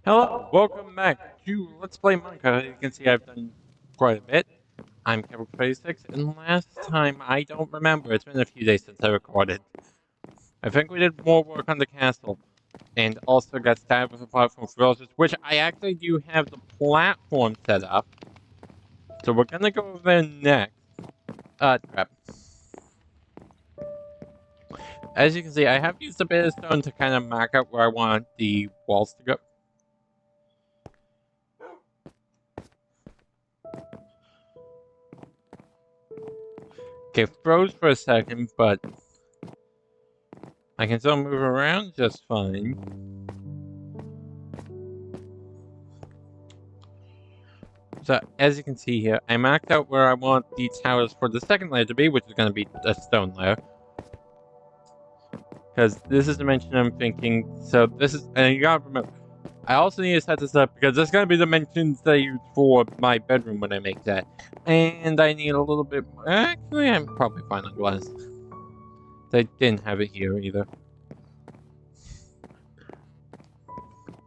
Hello, welcome back to Let's Play Minecraft. As you can see, I've done quite a bit. I'm Kevin26, and last time, I don't remember, it's been a few days since I recorded. I think we did more work on the castle, and also got stabbed with a platform ferocious, which I actually do have the platform set up. So we're gonna go over there next. Crap. As you can see, I have used a bit of stone to kind of mark out where I want the walls to go. Okay, froze for a second, but I can still move around just fine. So, as you can see here, I marked out where I want the towers for the second layer to be, which is going to be a stone layer. Because this is the dimension I'm thinking, so this is, and you gotta remember, I also need to set this up because this is going to be the dimensions that I use for my bedroom when I make that. And I need a little bit more, actually I'm probably fine on glass. They didn't have it here either.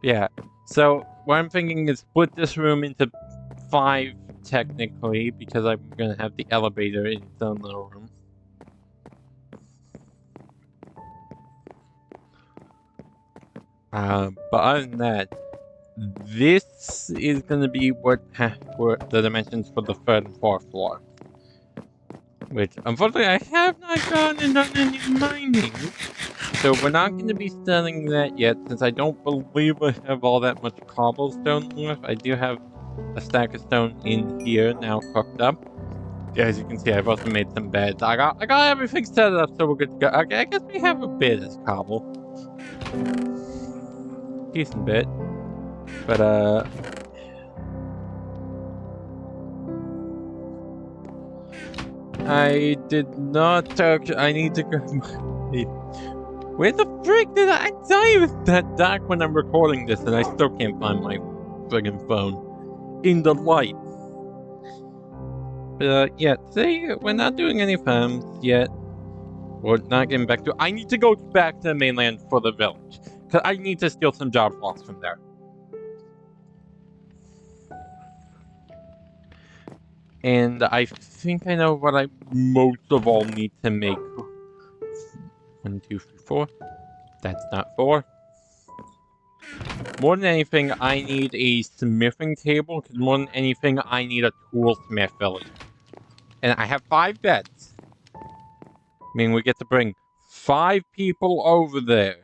Yeah, so what I'm thinking is split this room into 5 technically, because I'm going to have the elevator in its own little room. But other than that, this is going to be what the dimensions for the 3rd and 4th floor. Which, unfortunately, I have not gone and done any mining. So we're not going to be studying that yet, since I don't believe I have all that much cobblestone left. I do have a stack of stone in here now cooked up. As you can see, I've also made some beds. I got everything set up, so we're good to go. Okay, I guess we have a bit of cobble. Decent bit. But, I did not I need to go... Where the frick did I tell you it's that dark when I'm recording this, and I still can't find my friggin' phone in the light. But, yeah, today we're not doing any farms yet. We're not getting back to... I need to go back to the mainland for the village. Because I need to steal some job blocks from there. And I think I know what I most of all need to make. 1, 2, 3, 4. That's not 4. More than anything, I need a smithing table, because more than anything, I need a toolsmith village. And I have 5 beds. I mean, we get to bring 5 people over there.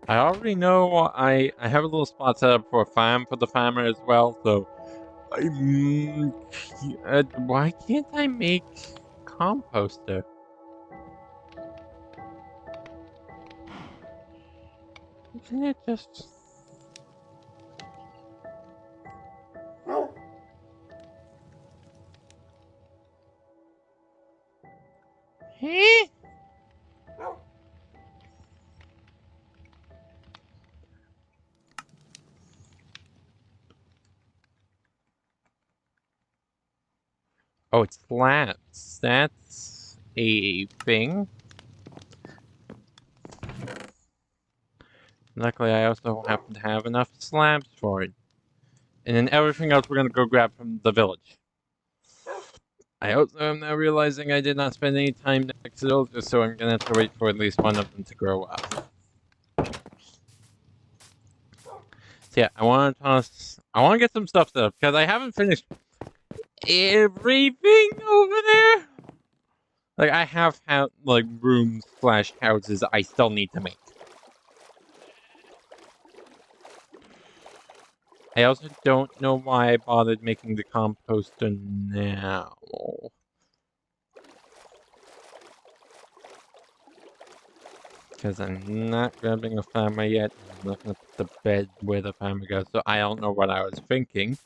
I already know I have a little spot set up for a farm for the farmer as well, so... why can't I make composter? Isn't it just... Eh? Oh, it's slabs. That's a thing. Luckily, I also happen to have enough slabs for it. And then everything else we're gonna go grab from the village. I also am now realizing I did not spend any time next to those, just so I'm gonna have to wait for at least one of them to grow up. So yeah, I want to get some stuff set up, because I haven't finished everything over there. Like, I have like, rooms / houses I still need to make. I also don't know why I bothered making the composter now. Because I'm not grabbing a farmer yet. I'm not going to put the bed where the farmer goes, so I don't know what I was thinking.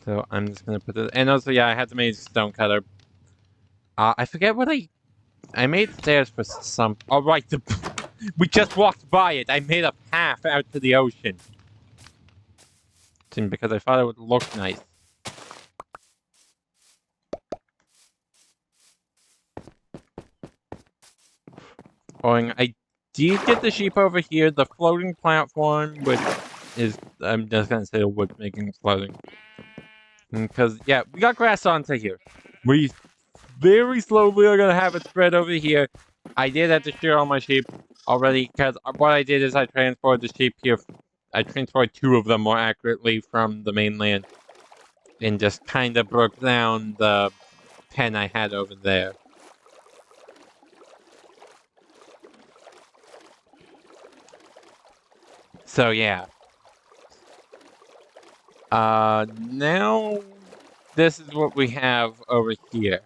So I'm just going to put it... And also, yeah, I had to make a stone cutter. I forget what I made stairs for some... Oh, right, we just walked by it. I made a path out to the ocean. because I thought it would look nice. Oh, and I did get the sheep over here, the floating platform, which is, I'm just gonna say what's making it floating. Because, yeah, we got grass onto here. We very slowly are gonna have it spread over here. I did have to shear all my sheep already, because what I did is I transported the sheep here. I transported 2 of them more accurately from the mainland. And just kind of broke down the pen I had over there. So, yeah. Now this is what we have over here.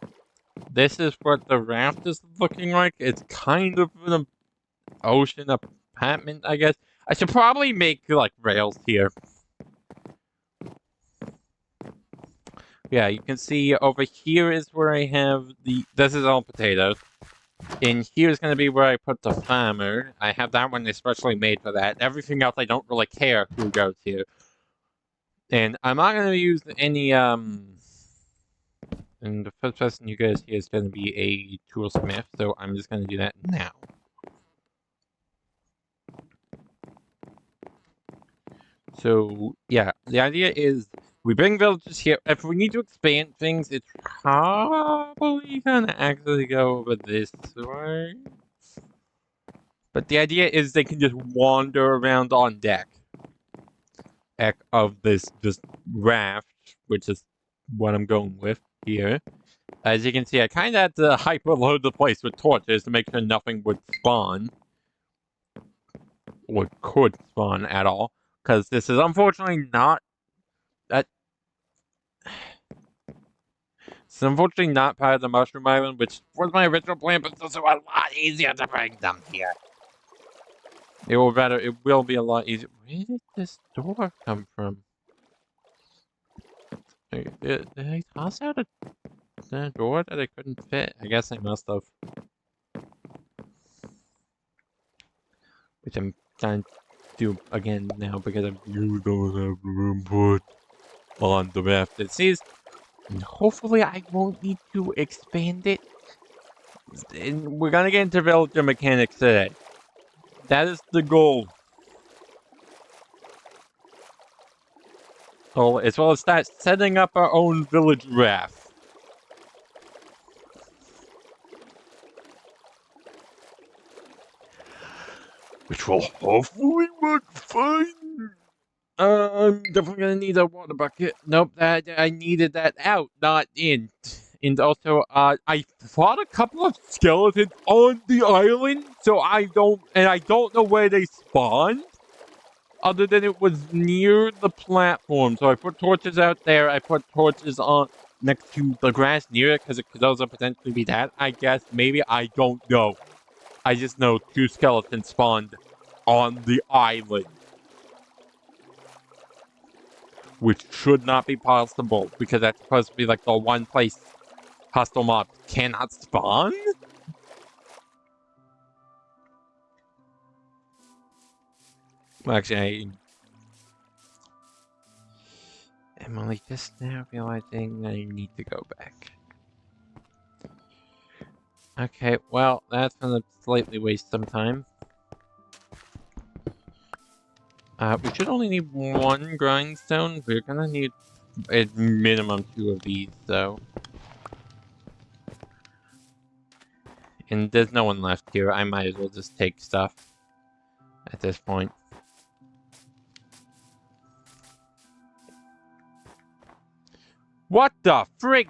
This is what the raft is looking like. It's kind of an ocean apartment, I guess. I should probably make, like, rails here. Yeah, you can see over here is where I have this is all potatoes. And here's going to be where I put the farmer. I have that one especially made for that. Everything else I don't really care who goes here. And I'm not going to use any, and the first person you guys see is going to be a toolsmith, so I'm just going to do that now. So, yeah, the idea is we bring villagers here. If we need to expand things, it's probably going to actually go over this way. But the idea is they can just wander around on deck of this raft, which is what I'm going with here. As you can see, I kind of had to hyperload the place with torches to make sure nothing would spawn. Or could spawn at all. Because this is unfortunately not... It's unfortunately not part of the Mushroom Island, which was my original plan, but it's also a lot easier to bring them here. It will be a lot easier. Where did this door come from? Did I toss out a door that I couldn't fit? I guess I must have. Which I'm trying to do again now because you don't have room put on the raft. It says, and hopefully I won't need to expand it. And we're gonna get into villager mechanics today. That is the goal. Oh, as well as start setting up our own village raft. Which will hopefully work fine. I'm definitely gonna need a water bucket. Nope, I needed that out, not in. And also, I fought a couple of skeletons on the island, so I don't know where they spawned. Other than it was near the platform, so I put torches out there. I put torches on next to the grass near it because it could also potentially be that. I guess maybe I don't know. I just know 2 skeletons spawned on the island. Which should not be possible, because that's supposed to be like the one place hostile mobs cannot spawn? Well, actually, I'm only just now realizing I need to go back. Okay, well, that's gonna slightly waste some time. We should only need 1 grindstone. We're gonna need at minimum 2 of these, though. And there's no one left here. I might as well just take stuff at this point. What the frig?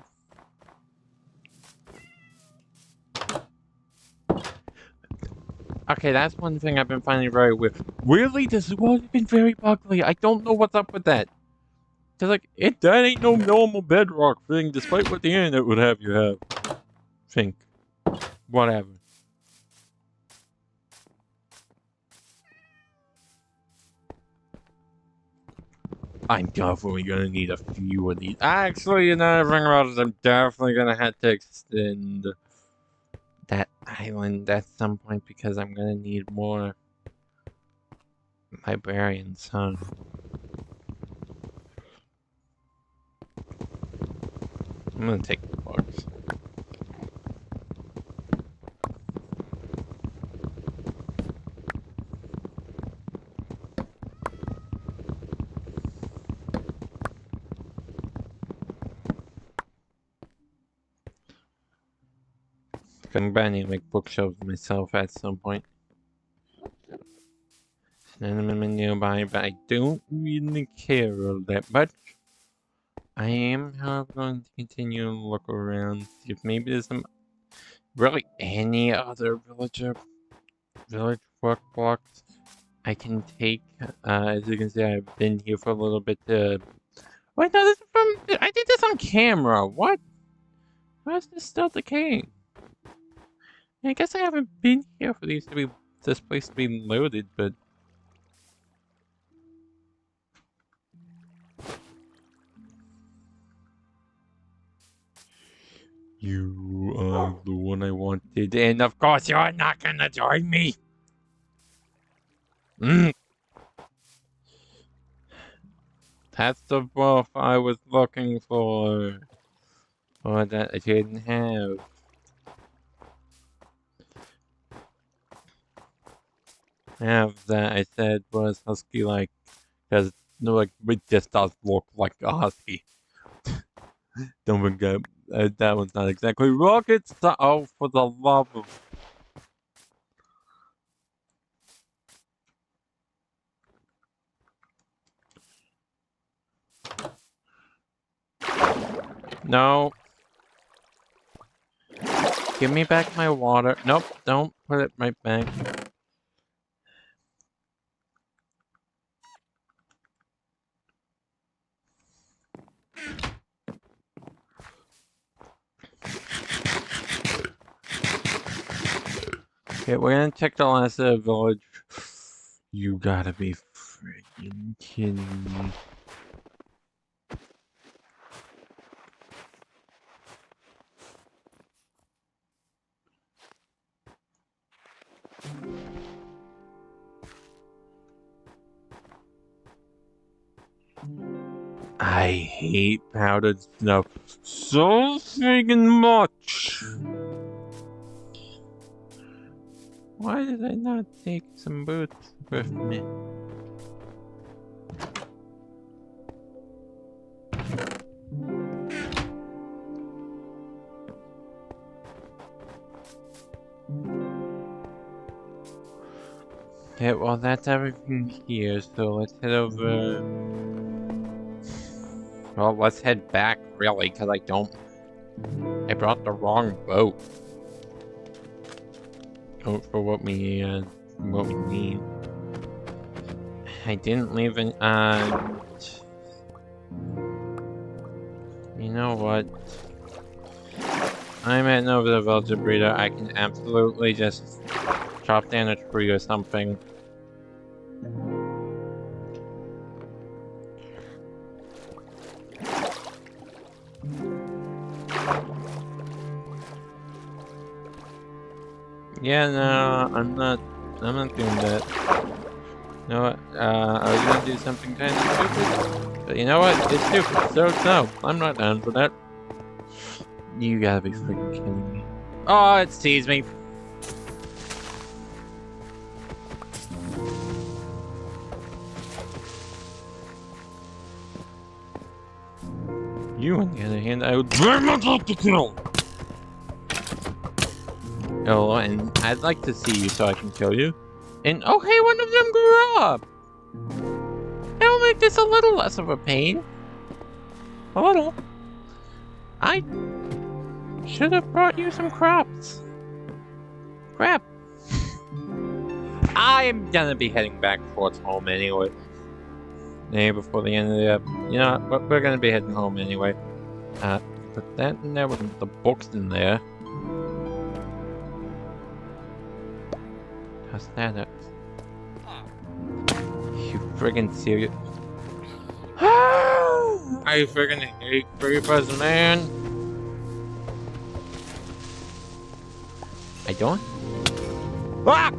Okay, that's one thing I've been finding very weird. Weirdly, this has always been very buggy. I don't know what's up with that. Cause like, that ain't no normal bedrock thing, despite what the internet would have you have. Think. Whatever. I'm definitely gonna need a few of these. Actually, another thing about it, I'm definitely gonna have to extend that island at some point because I'm gonna need more librarians, huh? I'm gonna take the box. I'm banning like bookshelves myself at some point. Cinnamon nearby, but I don't really care that much. I am, however, going to continue to look around, see if maybe there's some really any other village work blocks I can take. As you can see, I've been here for a little bit. Wait, no, this is from. I did this on camera. What? Why is this still decaying? I guess I haven't been here for this place to be loaded, but. You are the one I wanted, and of course you're not gonna join me! That's the wolf I was looking for. Or that I didn't have. Have that I said was husky-like. Because, no, like, it just does look like a husky. Don't forget, that one's not exactly rockets. Oh, for the love of. No. Give me back my water. Nope, don't put it right back. Okay, we're gonna check the last village. You gotta be freaking kidding me. I hate powdered snow so freaking much. Why did I not take some boots with me? Okay, well that's everything here, so let's head over. Well, let's head back, really, because I brought the wrong boat. For what we need. I didn't leave an, you know what? I'm at Nova Velta Breeder. I can absolutely just chop down a tree or something. Yeah, no, I'm not doing that. You know what, I was gonna do something kind of stupid, but you know what, it's stupid, so no, I'm not down for that. You gotta be freaking kidding me. Oh, it sees me. You, on the other hand, I would very much like to kill. Oh, and I'd like to see you so I can kill you. And oh, hey, one of them grew up. That'll make this a little less of a pain. A little. I should have brought you some crops. Crap. I'm gonna be heading back towards home anyway. Maybe before the end of the, you know, we're gonna be heading home anyway. Put that in there with the books in there. How's that up? You friggin' serious? I friggin' hate creepers, man! I don't? Ah!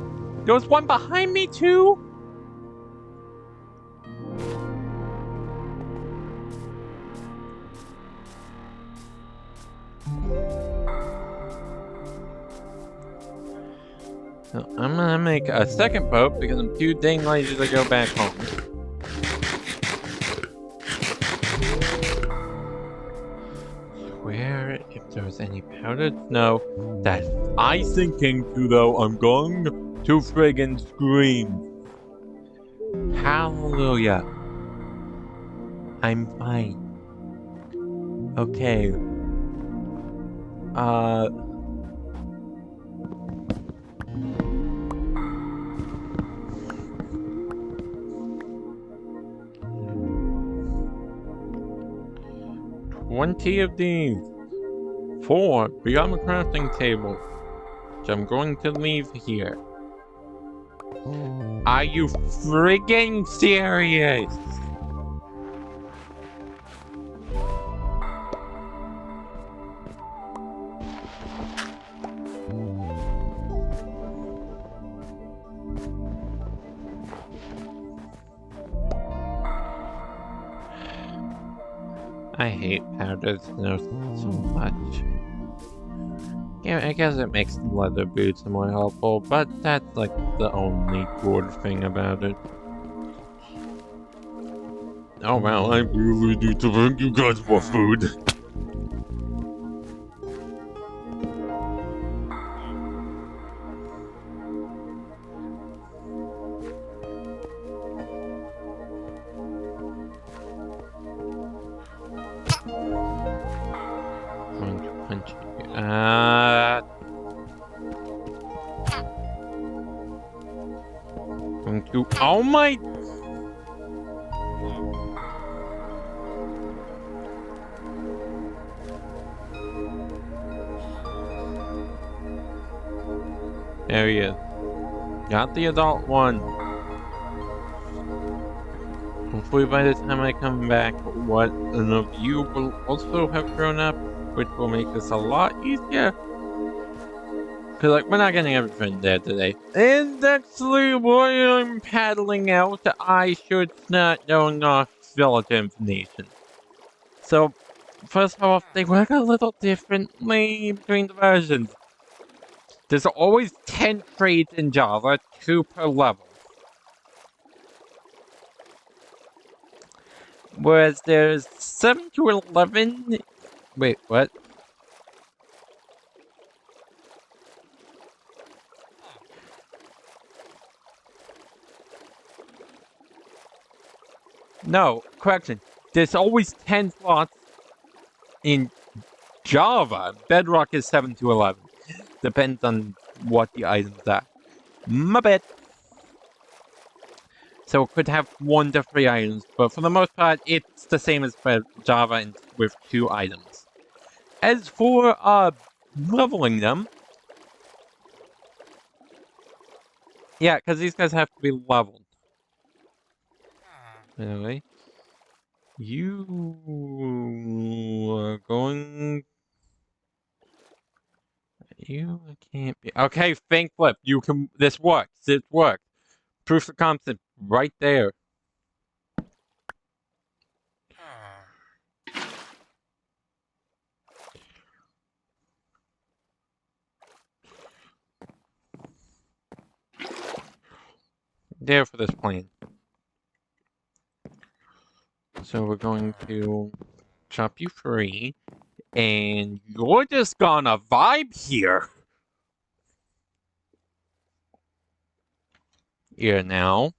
There was one behind me too? So I'm gonna make a second boat because I'm too dang lazy to go back home. Where, if there's any powdered snow that I sinking to, though, I'm going to friggin' scream. Hallelujah. I'm fine. Okay. 20 of these. 4 beyond the crafting table, which I'm going to leave here. Are you friggin' serious? I hate powdered snow so much. Yeah, I guess it makes leather boots more helpful, but that's like the only good thing about it. Oh wow, I really need to bring you guys more food. Going to punch you. Going to. Oh my! There he is. Got the adult one. Hopefully by the time I come back, one of you will also have grown up, which will make this a lot easier. Cause like, we're not getting everything there today. And actually, while I'm paddling out, I should start knowing off skeleton information. So, first off, they work a little differently between the versions. There's always 10 trades in Java, 2 per level. Whereas there's 7 to 11... Wait, what? No, correction. There's always 10 slots in Java. Bedrock is 7 to 11. Depends on what the items are. My bad. So it could have 1 to 3 items, but for the most part, it's the same as Java with 2 items. As for leveling them, yeah, because these guys have to be leveled. Anyway, you are going. You can't be. Okay, Fink Flip, you can. This works. This works. Proof of concept right there. There for this plan. So we're going to chop you free, and you're just gonna vibe here. Here now.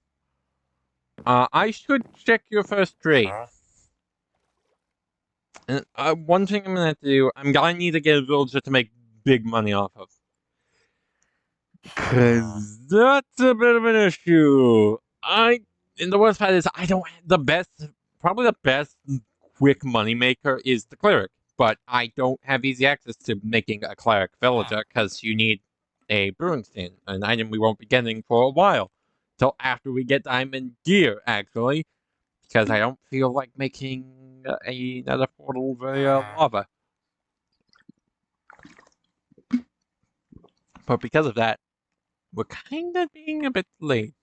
I should check your first trade. And one thing I'm gonna do, I'm gonna need to get a villager to make big money off of. Cause that's a bit of an issue. And the worst part is I don't have probably the best quick money maker is the cleric. But I don't have easy access to making a cleric villager because you need a brewing stand, an item we won't be getting for a while. Till after we get diamond gear, actually. Because I don't feel like making another portal via lava. But because of that, we're kind of being a bit late.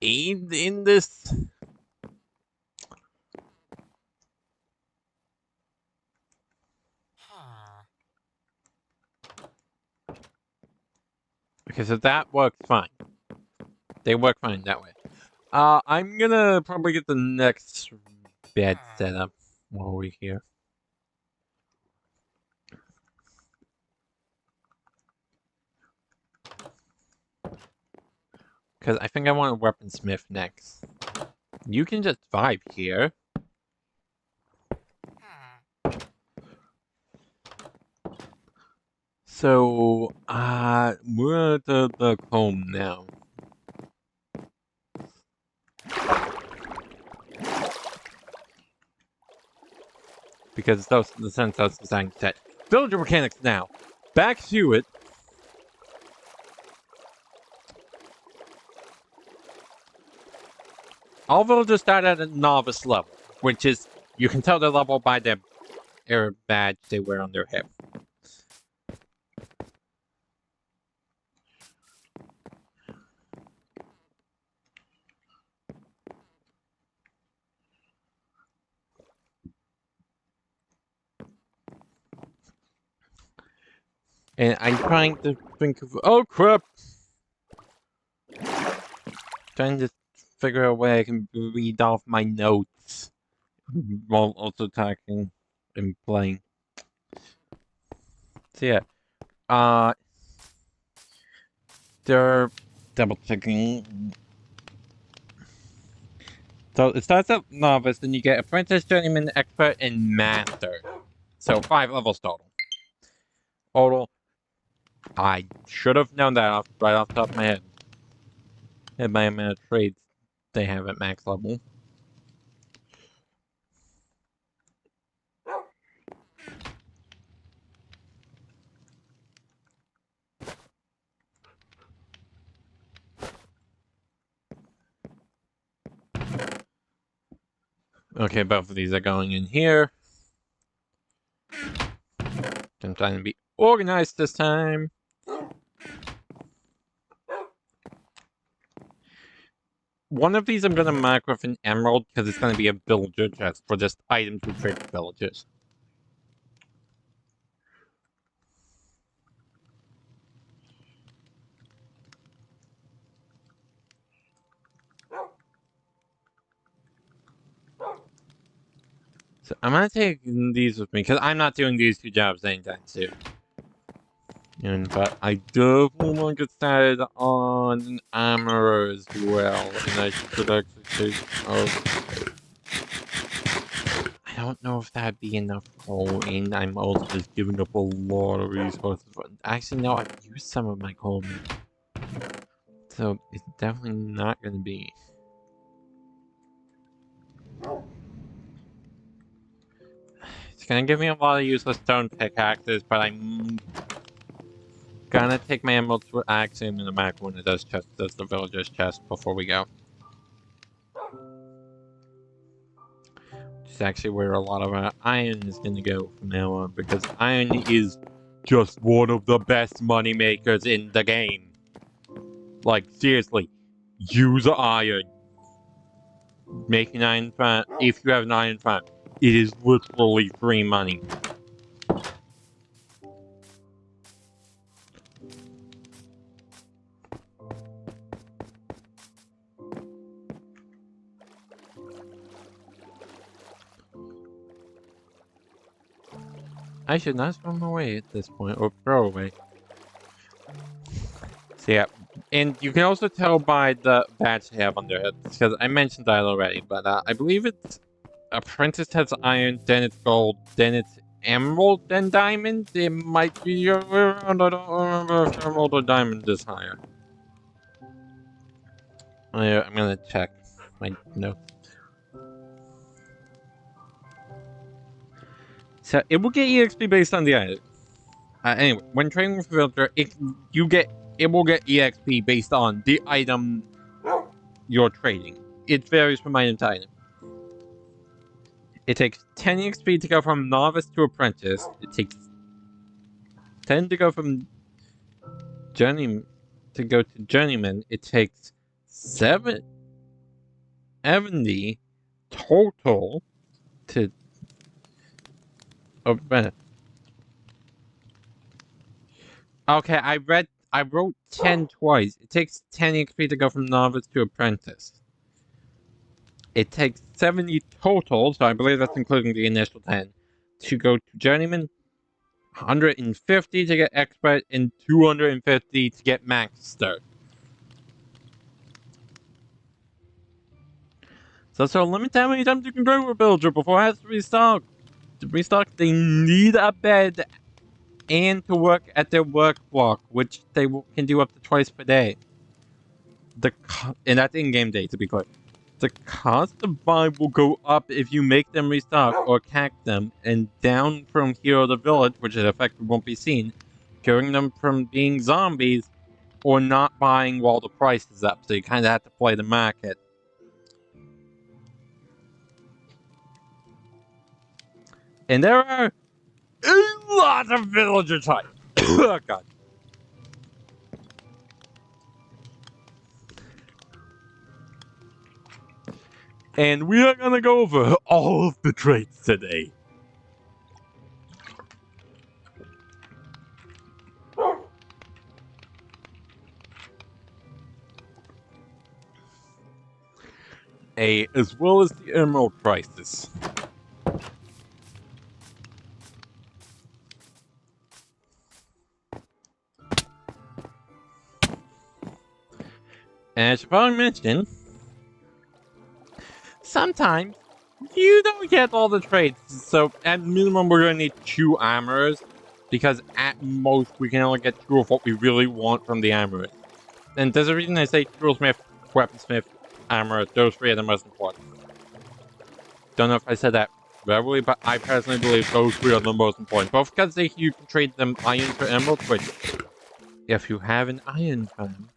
In this... Okay, so that works fine. They work fine that way. I'm gonna probably get the next bed set up while we're here. Because I think I want a weaponsmith next. You can just vibe here. So, we're at the home now. Because those the sense that's design set. Villager mechanics now. Back to it. All villagers start at a novice level, which is you can tell their level by their badge they wear on their hip. And I'm trying to think of oh crap! Trying to figure out a way I can read off my notes while also talking and playing. So yeah, they're double checking. So it starts at novice, then you get apprentice, journeyman, expert, and master. So 5 levels total. I should have known that right off the top of my head. And by amount of trades they have at max level. Okay, both of these are going in here. I'm trying to be organized this time. One of these I'm going to mark with an emerald because it's going to be a villager chest for just items we trade with villagers. So I'm going to take these with me because I'm not doing these 2 jobs anytime soon. But I definitely want to get started on armor as well, and I should actually take. I don't know if that'd be enough coin. I'm also just giving up a lot of resources. Actually, no, I've used some of my coin, so it's definitely not going to be. It's going to give me a lot of useless stone pickaxes, but I'm gonna take my emerald axe in the back when it does the villager's chest before we go. Which is actually where a lot of our iron is gonna go from now on, because iron is just one of the best money makers in the game. Like, seriously, use iron. Make an iron farm. If you have an iron farm, it is literally free money. I should not throw them away at this point, or throw away. So yeah, and you can also tell by the badge they have on their heads, because I mentioned that already, but I believe it's apprentice has iron, then it's gold, then it's emerald, then diamond. It might be around, I don't remember if emerald or diamond is higher. I'm gonna check my notes. So it will get EXP based on the item. Anyway, when trading with a villager, it will get EXP based on the item you're trading. It varies from item to item. It takes 10 EXP to go from novice to apprentice. It takes 10 to go from journeyman to go to journeyman. It takes 70 total to apprentice. Okay, I wrote 10 twice. It takes 10 XP to go from novice to apprentice. It takes 70 total, so I believe that's including the initial 10, to go to journeyman, 150 to get expert, and 250 to get master. So limit how many times you can grow a villager before it has to restock. To restock, they need a bed and to work at their work block, which they can do up to twice per day. And that's in-game day, to be clear. The cost to buy will go up if you make them restock or cack them, and down from Hero the Village, which in effect won't be seen, curing them from being zombies, or not buying while the price is up, so you kind of have to play the market. And there are a lot of villager types. Oh, God. And we are gonna go over all of the traits today. As well as the emerald prices. And I should probably mention, sometimes you don't get all the traits, so at minimum we're gonna need 2 armorers, because at most we can only get 2 of what we really want from the armorers. And there's a reason I say toolsmith, weaponsmith, armor, those 3 are the most important. Don't know if I said that verbally, but I personally believe those 3 are the most important. Both because you can trade them iron for emeralds, which, if you have an iron farm,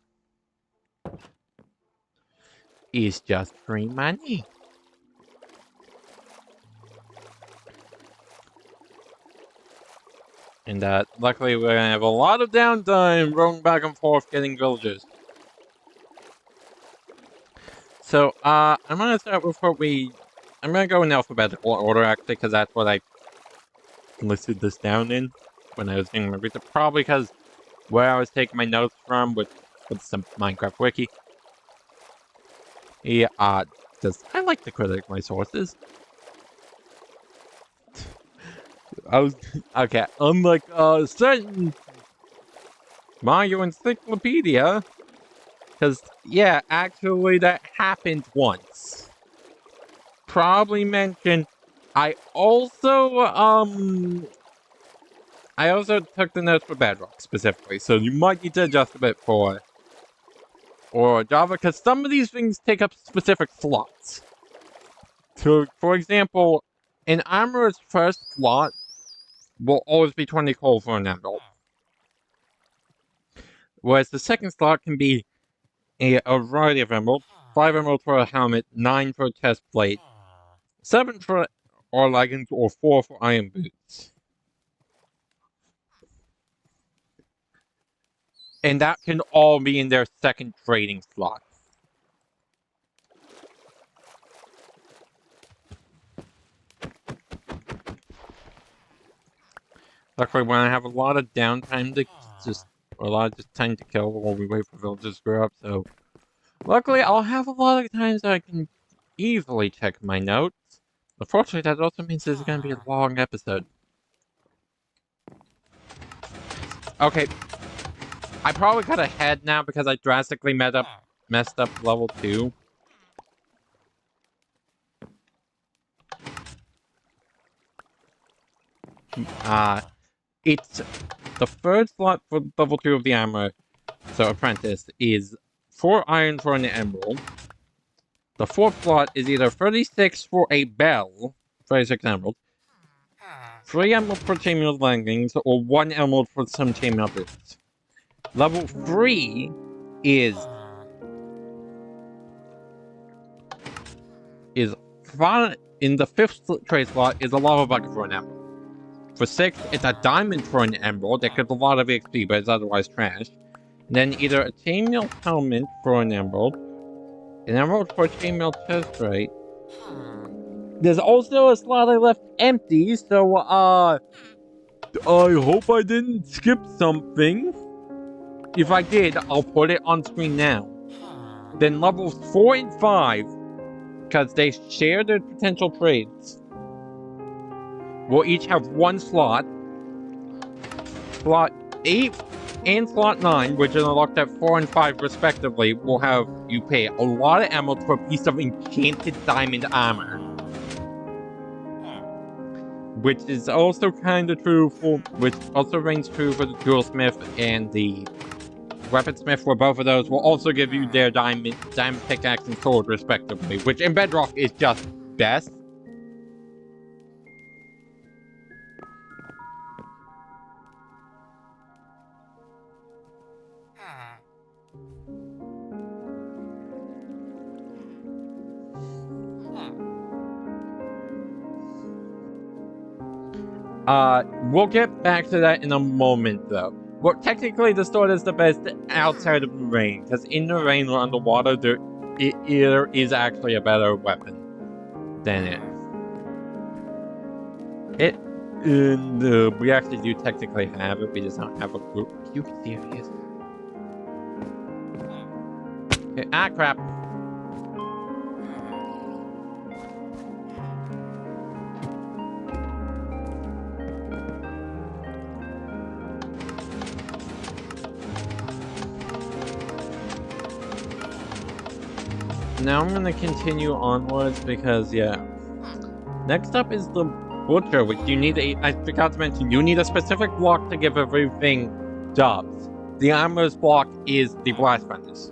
is just free money. And luckily we're gonna have a lot of downtime rolling back and forth getting villagers. So, I'm gonna start with I'm gonna go in alphabetical order, actually, because that's what I listed this down in when I was doing my research. Probably because where I was taking my notes from with some Minecraft wiki. Yeah, I like to critique my sources. Okay, unlike certain Mario Encyclopedia, because, yeah, actually that happened once. Probably mentioned, I also took the notes for Bedrock, specifically, so you might need to adjust a bit for or Java, because some of these things take up specific slots. So, for example, an armorer's first slot will always be 20 coal for an emerald. Whereas the second slot can be a variety of emeralds. 5 emeralds for a helmet, 9 for a chest plate, 7 for or leggings, or 4 for iron boots. And that can all be in their second trading slot. Luckily, when I have a lot of downtime to time to kill while we wait for villagers to grow up, so luckily I'll have a lot of times that I can easily check my notes. Unfortunately, that also means this is going to be a long episode. Okay, I probably got ahead now because I drastically messed up level 2. It's the third slot for level 2 of the armor, so apprentice, is 4 iron for an emerald. The 4th slot is either 36 for a bell, 36 emerald, 3 emerald for chainmail leggings, or 1 emerald for some chainmail boots. Level 3 is in the 5th trade slot is a lava bucket for an emerald. For 6, it's a diamond for an emerald that gives a lot of XP, but it's otherwise trash. And then either a chainmail helmet for an emerald for a chainmail chest plate. There's also a slot I left empty, so I hope I didn't skip something. if I did, I'll put it on screen now. Then levels 4 and 5, because they share their potential trades, will each have one slot. Slot 8 and slot 9, which are locked at 4 and 5 respectively, will have you pay a lot of ammo for a piece of enchanted diamond armor. Which is also kind of true for, which also rings true for the toolsmith and the weaponsmith, where both of those will also give you their diamond pickaxe and sword respectively, which in Bedrock is just best. We'll get back to that in a moment, though. Well, technically, the sword is the best outside of the rain, because in the rain or underwater, there is actually a better weapon than it. We actually do technically have it, we just don't have a group. You can see who he is. Okay, ah, crap. Now I'm gonna continue onwards because, yeah. Next up is the butcher, which you need I forgot to mention, you need a specific block to give everything jobs. The armor's block is the blast furnace.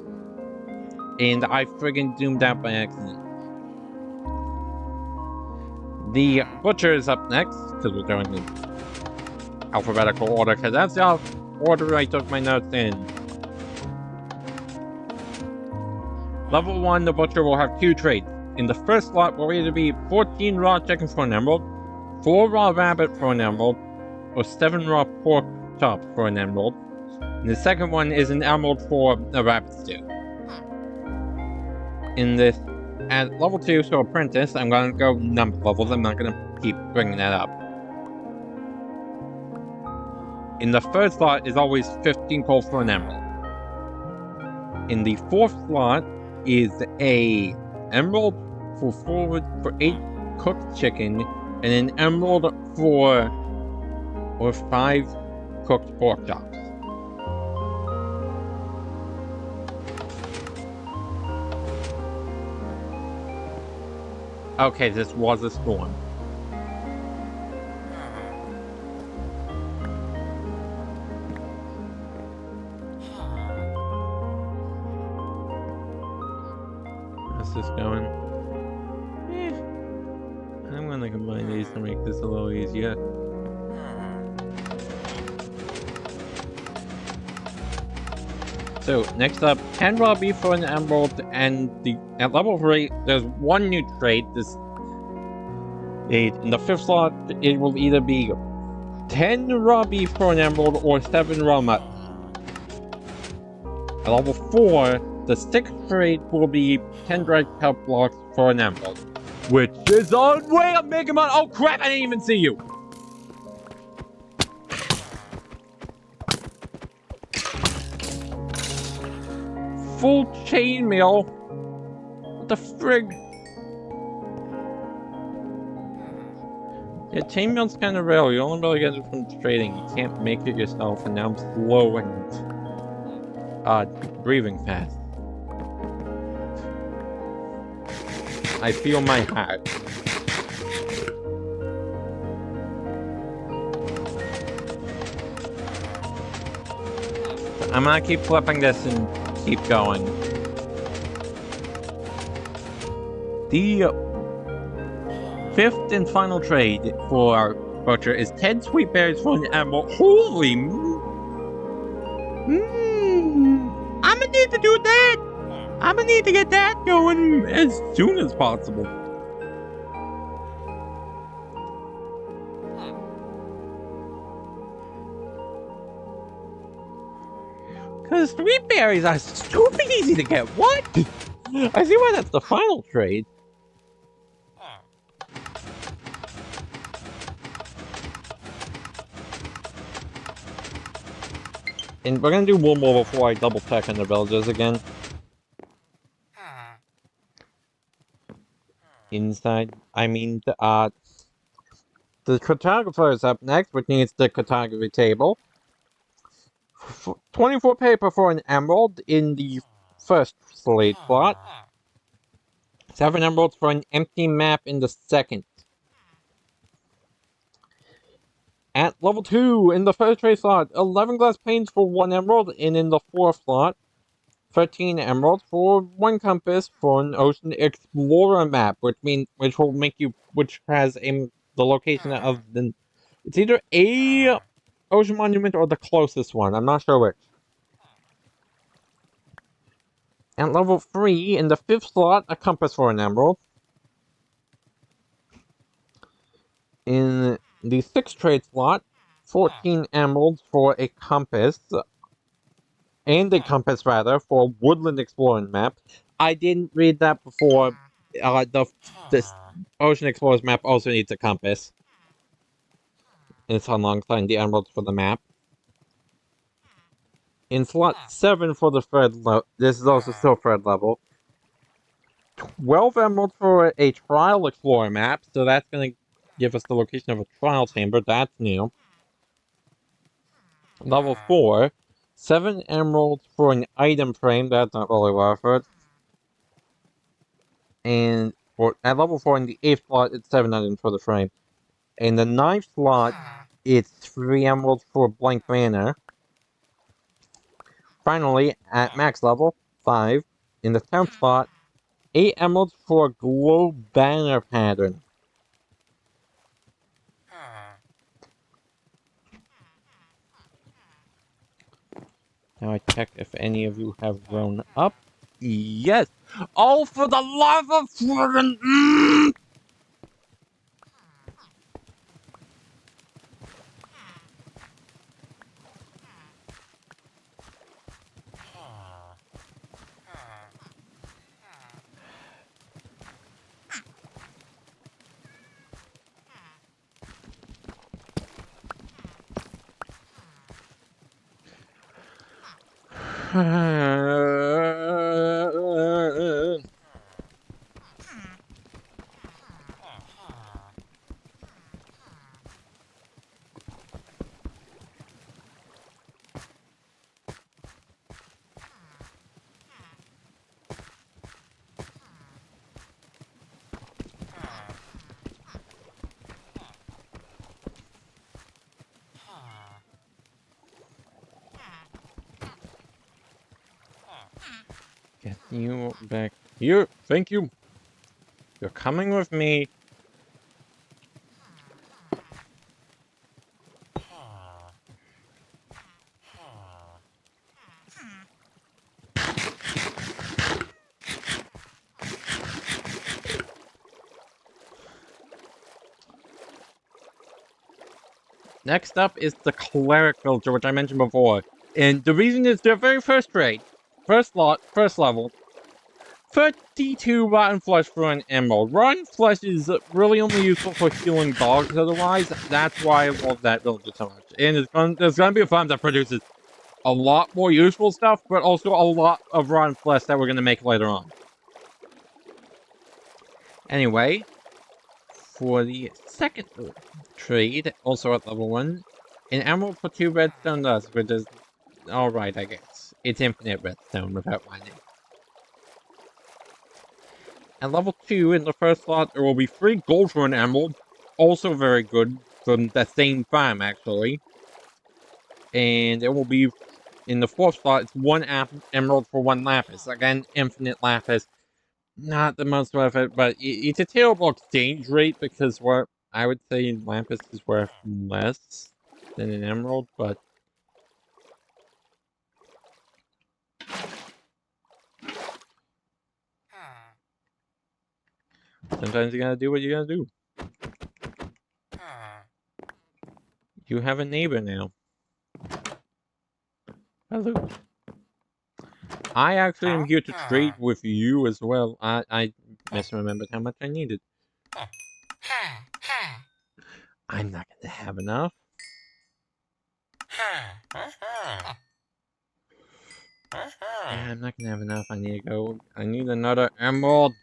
And I friggin' zoomed out by accident. The butcher is up next, because we're going in alphabetical order, because that's the order I took my notes in. Level 1, the butcher will have 2 traits. In the first slot will either be 14 raw chicken for an emerald, 4 raw rabbit for an emerald, or 7 raw pork chops for an emerald. And the second one is an emerald for a rabbit stew. In this, at level 2, so apprentice, I'm going to go number levels, I'm not going to keep bringing that up. In the first slot is always 15 coal for an emerald. In the fourth slot is a emerald for 8 cooked chicken, and an emerald for 5 cooked pork chops. Okay, this was a storm. How's this going? I'm gonna combine these to make this a little easier. So, next up, 10 raw beef for an emerald, and at level 3, there's one new trait. In the 5th slot, it will either be 10 raw beef for an emerald or 7 raw mutton. At level 4, the 6th trait will be 10 dried kelp blocks for an emerald. Which is on way up Mega Man. Oh crap, I didn't even see you! Full chainmail? What the frig? Yeah, chainmail's kind of rare. You only really get it from trading. You can't make it yourself, and now I'm slow and breathing fast. I feel my heart. I'm gonna keep flipping this and keep going. The 5th and final trade for our butcher is 10 sweet berries for an emerald. Holy I'm gonna need to do that! I'm gonna need to get that going as soon as possible. Because sweet berries are stupid easy to get. What? I see why that's the final trade. And we're gonna do one more before I double check on the villagers again. Inside, I mean, the cartographer is up next, which needs the cartography table. 24 paper for an emerald in the first slate slot. 7 emeralds for an empty map in the second. At level 2, in the first trade slot, 11 glass panes for 1 emerald, and in the fourth slot, 13 emeralds for 1 compass for an Ocean Explorer map, which will make you, which has the location of the, it's either a ocean monument or the closest one. I'm not sure which. At level 3, in the fifth slot, a compass for an emerald. In the sixth trade slot, 14 emeralds for a compass. And a compass, rather, for Woodland Exploring map. I didn't read that before. This Ocean Explorers map also needs a compass. It's alongside the emeralds for the map. In slot 7 for the third level, this is also still third level. 12 emeralds for a Trial Explorer map, so that's going to give us the location of a Trial Chamber. That's new. Level 4, 7 emeralds for an item frame. That's not really worth it. And at level 4 in the 8th slot, it's 7 items for the frame. In the 9th slot, it's 3 emeralds for Blank Banner. Finally, at max level, 5. In the 10th slot, 8 emeralds for Glow Banner pattern. Now I check if any of you have grown up. Yes! Oh, for the love of friggin'... Get you back here. Thank you. You're coming with me. Next up is the Cleric Villager, which I mentioned before. And the reason is their very first trade. First lot, first level. 32 Rotten Flesh for an Emerald. Rotten Flesh is really only useful for healing dogs otherwise. That's why I love that villager so much. And there's gonna be a farm that produces a lot more useful stuff, but also a lot of Rotten Flesh that we're gonna make later on. Anyway, for the second trade, also at level 1, an emerald for 2 redstone dust, which is alright, I guess. It's infinite redstone without mining. At level 2, in the first slot, there will be 3 gold for an emerald, also very good, from the same farm, actually. And it will be, in the 4th slot, it's 1 emerald for 1 lapis. Again, infinite lapis. Not the most worth it, but it's a terrible exchange rate because I would say lapis is worth less than an emerald, but sometimes you gotta do what you gotta do. You have a neighbor now. Hello. I actually am here to trade with you as well. I misremembered how much I needed. I'm not gonna have enough. Yeah, I'm not gonna have enough. I need to go. I need another emerald.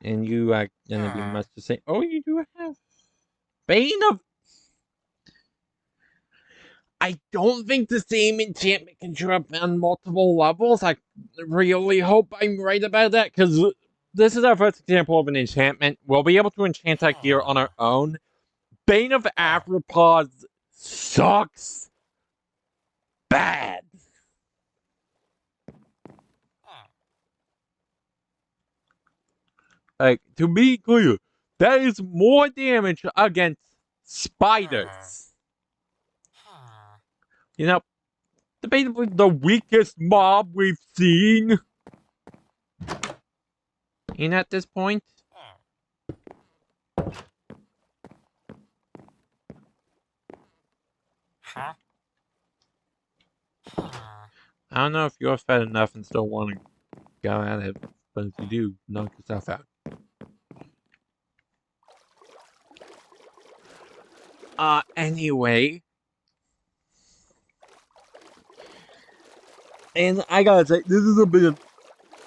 And you are gonna be much to say. Oh, you do have Bane of. I don't think the same enchantment can show up on multiple levels. I really hope I'm right about that, because this is our first example of an enchantment. We'll be able to enchant that gear on our own. Bane of Arthropods sucks bad. Like, to be clear, that is more damage against spiders. You know, debatably the weakest mob we've seen. And at this point, I don't know if you're fed enough and still want to go at it, but if you do, knock yourself out. Anyway. And I gotta say, this is a bit of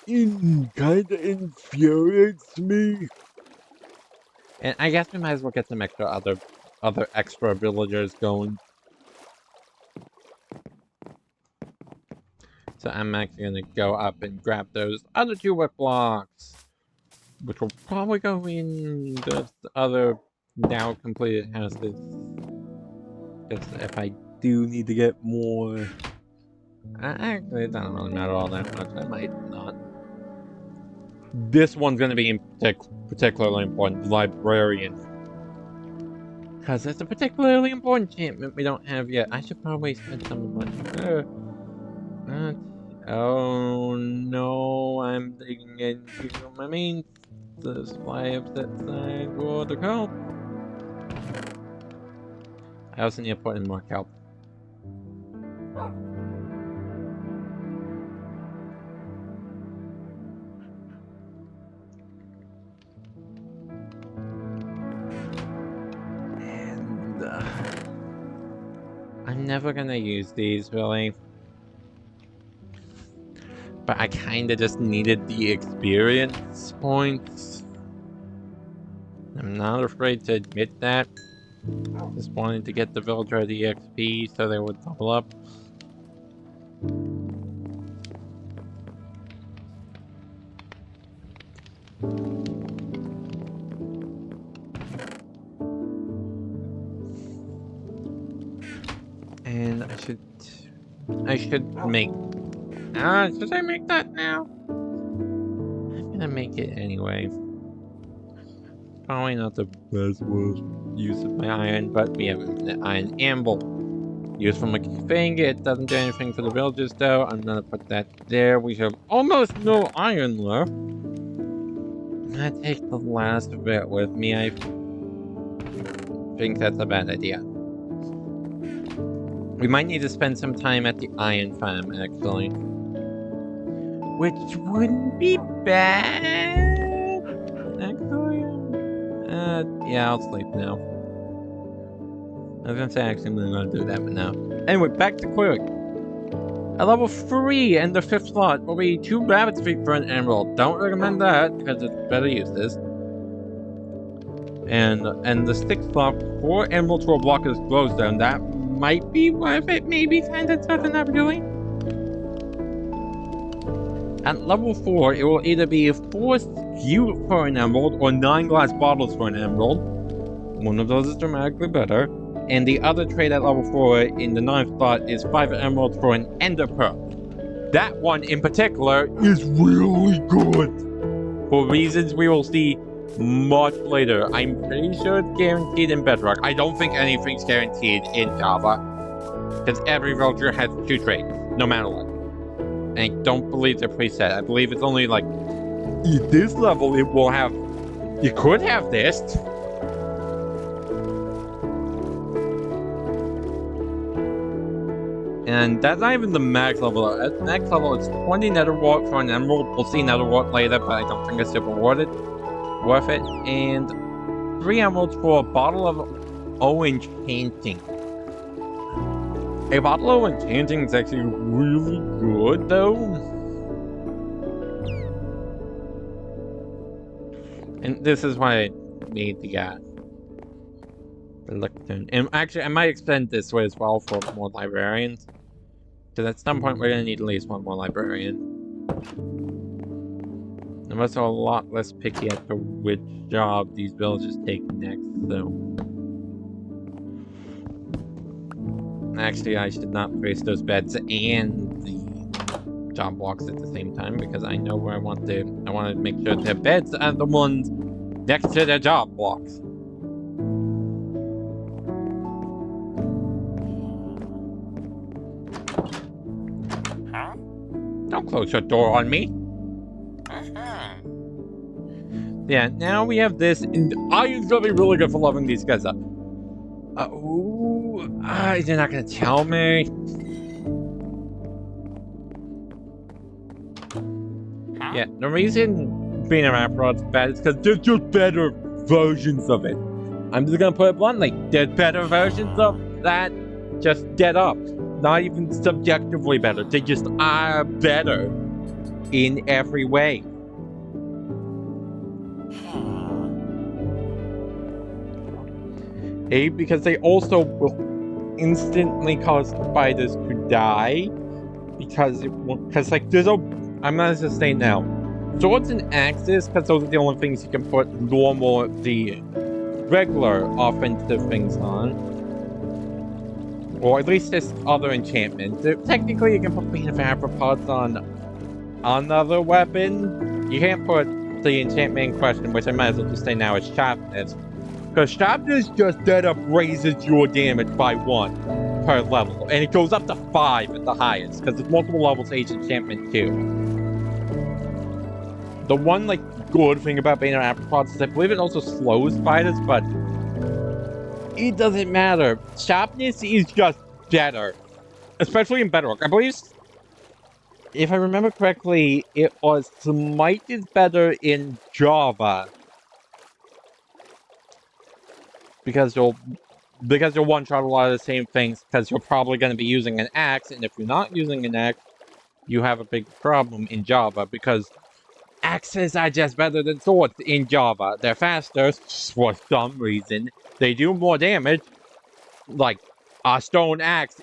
kinda infuriates me. And I guess we might as well get some other extra villagers going. So I'm actually gonna go up and grab those other 2 whip blocks, which will probably go in the other now completed houses. Just if I do need to get more. Actually, it doesn't really matter all that much. I might not. This one's gonna be particularly important, Librarian. Because it's a particularly important enchantment we don't have yet. I should probably spend some money. Oh no, I'm digging into my main supply of that side for the kelp. I also need to put in more kelp. And I'm never gonna use these really. But I kinda just needed the experience points. I'm not afraid to admit that. Just wanted to get the villager the XP so they would level up. And I should make. Should I make that now? I'm gonna make it anyway. Probably not the best use of my iron, but we have an iron anvil. Used from a thing, it doesn't do anything for the villagers though. I'm gonna put that there. We have almost no iron left. I'm gonna take the last bit with me. I think that's a bad idea. We might need to spend some time at the iron farm, actually. Which wouldn't be bad, actually. Yeah, I'll sleep now. I was gonna say actually I'm gonna do that, but no. Anyway, back to Quirk. At level 3 and the 5th slot will be 2 rabbit's feet for an emerald. Don't recommend that, because it's better uses. And the 6th slot, 4 emeralds for a block of glowstone. That might be worth it, maybe, kind of, sort of not really. At level 4, it will either be 4 skew for an emerald or 9 glass bottles for an emerald. One of those is dramatically better. And the other trade at level 4 in the 9th slot is 5 emeralds for an ender pearl. That one in particular is really good, for reasons we will see much later. I'm pretty sure it's guaranteed in Bedrock. I don't think anything's guaranteed in Java, because every villager has 2 trades, no matter what. And I don't believe they're preset. I believe it's only like, at this level it will have, you could have this. And that's not even the max level. At the max level, it's 20 netherwort for an emerald. We'll see netherwort later, but I don't think it's super worth it. And 3 emeralds for a bottle of Oh, enchanting. A bottle of enchanting is actually really good, though. And this is why I made the lectern. And actually, I might extend this way as well for more librarians. Because at some point, we're going to need at least one more librarian. I'm also a lot less picky as to which job these villagers take next, so... Actually, I should not place those beds and the job blocks at the same time, because I know where I want to make sure the beds are the ones next to the job blocks. Don't close your door on me. Yeah, now we have this, and Iron's gonna be really good for leveling these guys up. You're not gonna tell me? Yeah, the reason being around Rod's bad is because there's just better versions of it. I'm just gonna put it bluntly. There's better versions of that just dead up. Not even subjectively better. They just are better in every way. A, because they also will instantly cause spiders to die. Because like, there's I'm not just saying now. Swords and axes, because those are the only things you can put the regular offensive things on. Or at least this other enchantment. Technically, you can put Bane of Arthropods on another weapon. You can't put the enchantment in question, which I might as well just say now is Sharpness. Because Sharpness just dead up raises your damage by 1 per level. And it goes up to 5 at the highest, because there's multiple levels to each enchantment too. The one, like, good thing about Bane of Arthropods is I believe it also slows spiders, but it doesn't matter. Sharpness is just better. Especially in Bedrock. I believe, if I remember correctly, it was Smite is better in Java. Because you'll one-shot a lot of the same things, because you're probably going to be using an axe, and if you're not using an axe, you have a big problem in Java, because axes are just better than swords in Java. They're faster, for some reason. They do more damage. Like, a stone axe...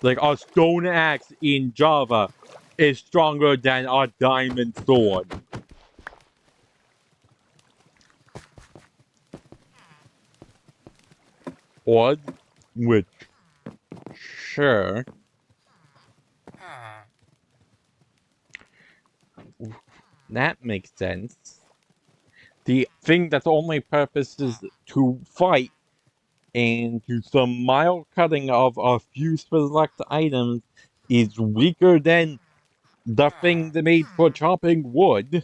Like, a stone axe in Java is stronger than a diamond sword. What? Which... Sure. That makes sense. The thing that's only purpose is to fight and do some mild cutting of a few select items is weaker than the thing that made for chopping wood.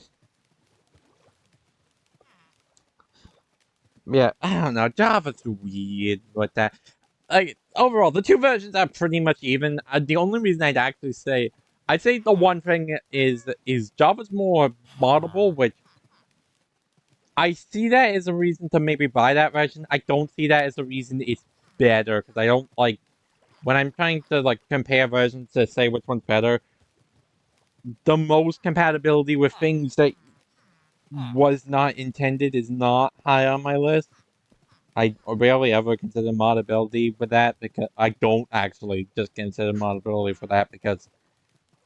Yeah, I don't know. Java's weird with that. Like, overall, the two versions are pretty much even. The only reason I'd say the one thing is Java's more moddable, which I see that as a reason to maybe buy that version. I don't see that as a reason it's better, because I don't like, when I'm trying to like compare versions to say which one's better, the most compatibility with things that was not intended is not high on my list. I rarely ever consider modability for that, because I don't actually just consider modability for that, because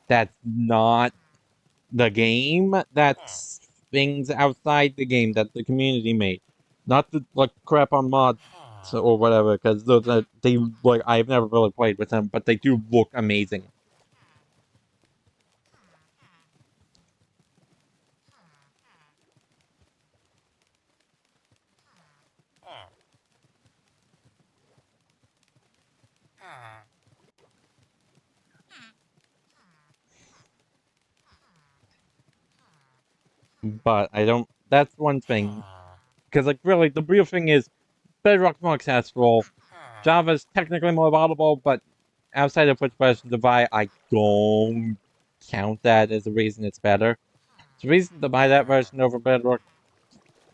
that's not the game. That's things outside the game that the community made. Not to like crap on mods or whatever, because they like, I've never really played with them, but they do look amazing. But I don't. That's one thing, because like really, the real thing is Bedrock's more accessible. Java's technically more valuable, but outside of which version to buy, I don't count that as a reason it's better. The reason to buy that version over Bedrock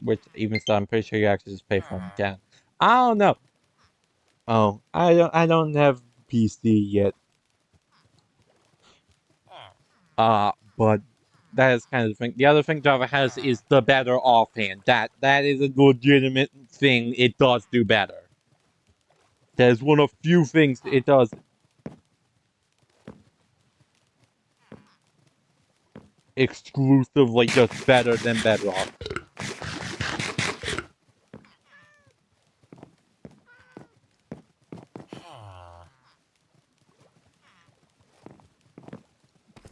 which even so, I'm pretty sure you actually just pay for an account. I don't know. Oh, I don't have PC yet. But that is kind of the thing. The other thing Java has is the better offhand. That is a legitimate thing. It does do better. That is one of few things it does exclusively just better than Bedrock.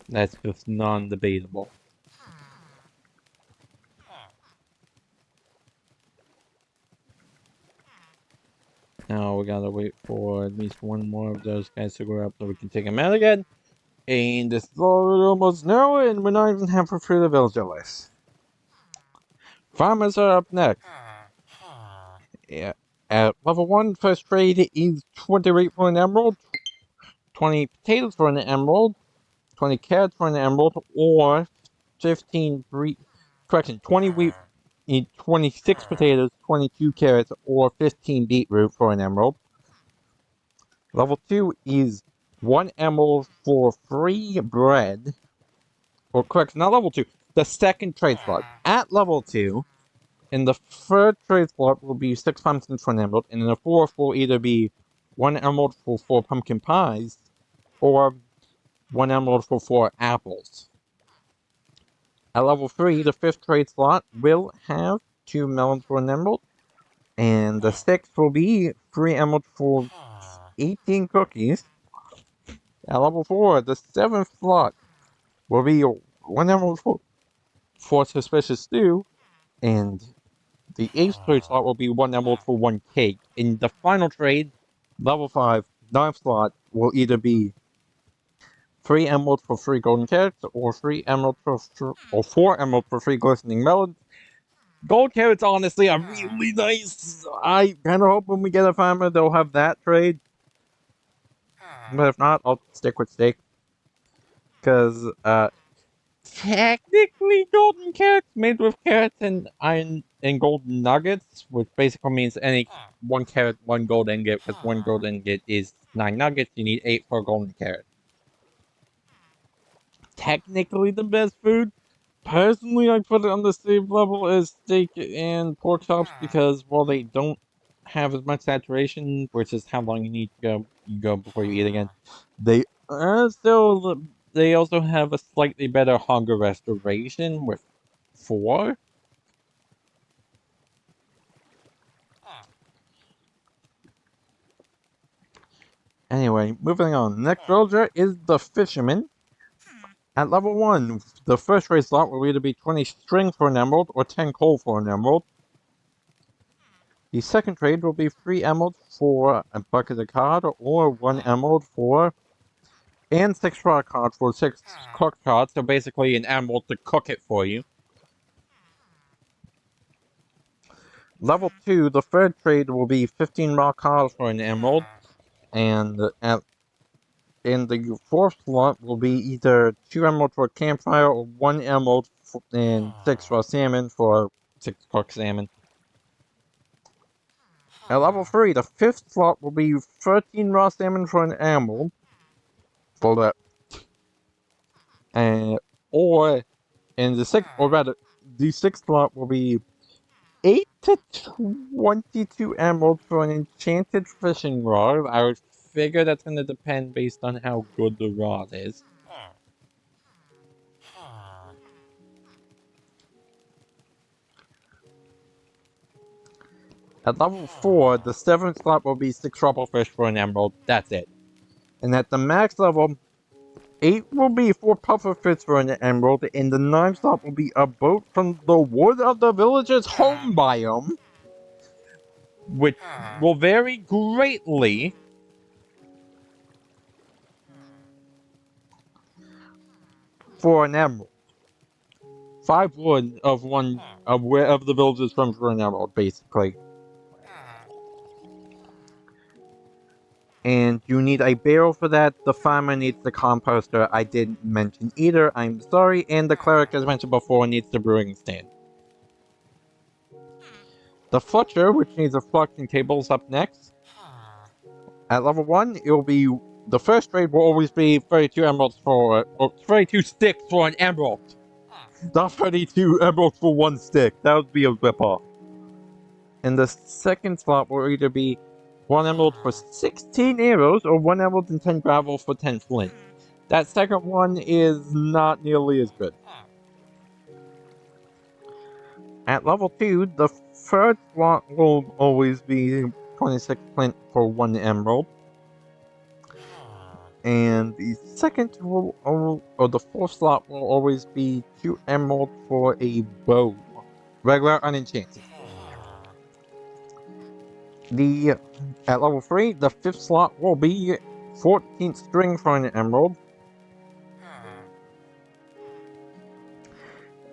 That's just non-debatable. Now we gotta wait for at least one more of those guys to grow up so we can take them out again. And this is almost now, and we're not even halfway through the villager list. Farmers are up next. Yeah. At level 1, first trade is 20 wheat for an emerald, 20 potatoes for an emerald, 20 carrots for an emerald, or 15 wheat. Correction, 20 wheat, 26 potatoes, 22 carrots, or 15 beetroot for an emerald. Level 2 is 1 emerald for free bread. Or correct, not level 2. The second trade slot. At level 2, in the third trade slot will be 6 pumpkins for an emerald, and in the fourth will either be 1 emerald for 4 pumpkin pies, or 1 emerald for 4 apples. At level 3, the fifth trade slot will have 2 melons for an emerald, and the sixth will be 3 emeralds for 18 cookies. At level 4, the seventh slot will be 1 emerald for suspicious stew, and the eighth trade slot will be 1 emerald for 1 cake. In the final trade, level 5, ninth slot will either be 3 emeralds for 3 golden carrots, or 3 emeralds or 4 emeralds for 3 glistening melons. Gold carrots, honestly, are really nice. I kind of hope when we get a farmer, they'll have that trade. But if not, I'll stick with steak. Because, technically golden carrots made with carrots and iron and golden nuggets, which basically means any 1 carrot, 1 gold ingot, because 1 gold ingot is 9 nuggets, you need 8 for a golden carrot. Technically the best food. Personally, I put it on the same level as steak and pork chops because while they don't have as much saturation, which is how long you need to go before you eat again, they are still. They also have a slightly better hunger restoration with 4. Anyway, moving on. Next villager is the fisherman. At level 1, the first race slot will either be 20 string for an emerald or 10 coal for an emerald. The second trade will be 3 emeralds for a bucket of cod, or 1 emerald for, and 6 raw cod for 6 cooked cod, so basically an emerald to cook it for you. Level 2, the third trade will be 15 raw cod for an emerald, and in the fourth slot will be either 2 emeralds for a campfire, or 1 emerald and 6 raw salmon for 6 cooked salmon. At level 3, the fifth slot will be 13 raw salmon for an emerald. For that. Or in the sixth, or rather, the sixth slot will be 8 to 22 emeralds for an enchanted fishing rod. I would figure that's going to depend based on how good the rod is. At level 4, the 7th slot will be 6 trufflefish for an emerald. That's it. And at the max level, 8 will be 4 pufferfish for an emerald, and the 9th slot will be a boat from the wood of the village's home biome, which will vary greatly for an emerald. 5 wood of one of wherever the village is from for an emerald, basically. And you need a barrel for that. The farmer needs the composter. I didn't mention either. I'm sorry. And the cleric, as mentioned before, needs the brewing stand. The Fletcher, which needs a flexing table, is up next. At level 1, it will be... The first trade will always be 32 emeralds for... Or 32 sticks for an emerald. Not 32 emeralds for 1 stick. That would be a ripoff. And the second slot will either be 1 emerald for 16 arrows, or 1 emerald and 10 gravel for 10 flint. That second one is not nearly as good. At level 2, the third slot will always be 26 flint for 1 emerald. And the second will, or the fourth slot will always be 2 emerald for a bow. Regular unenchanted. At level 3, the fifth slot will be 14th string for an emerald.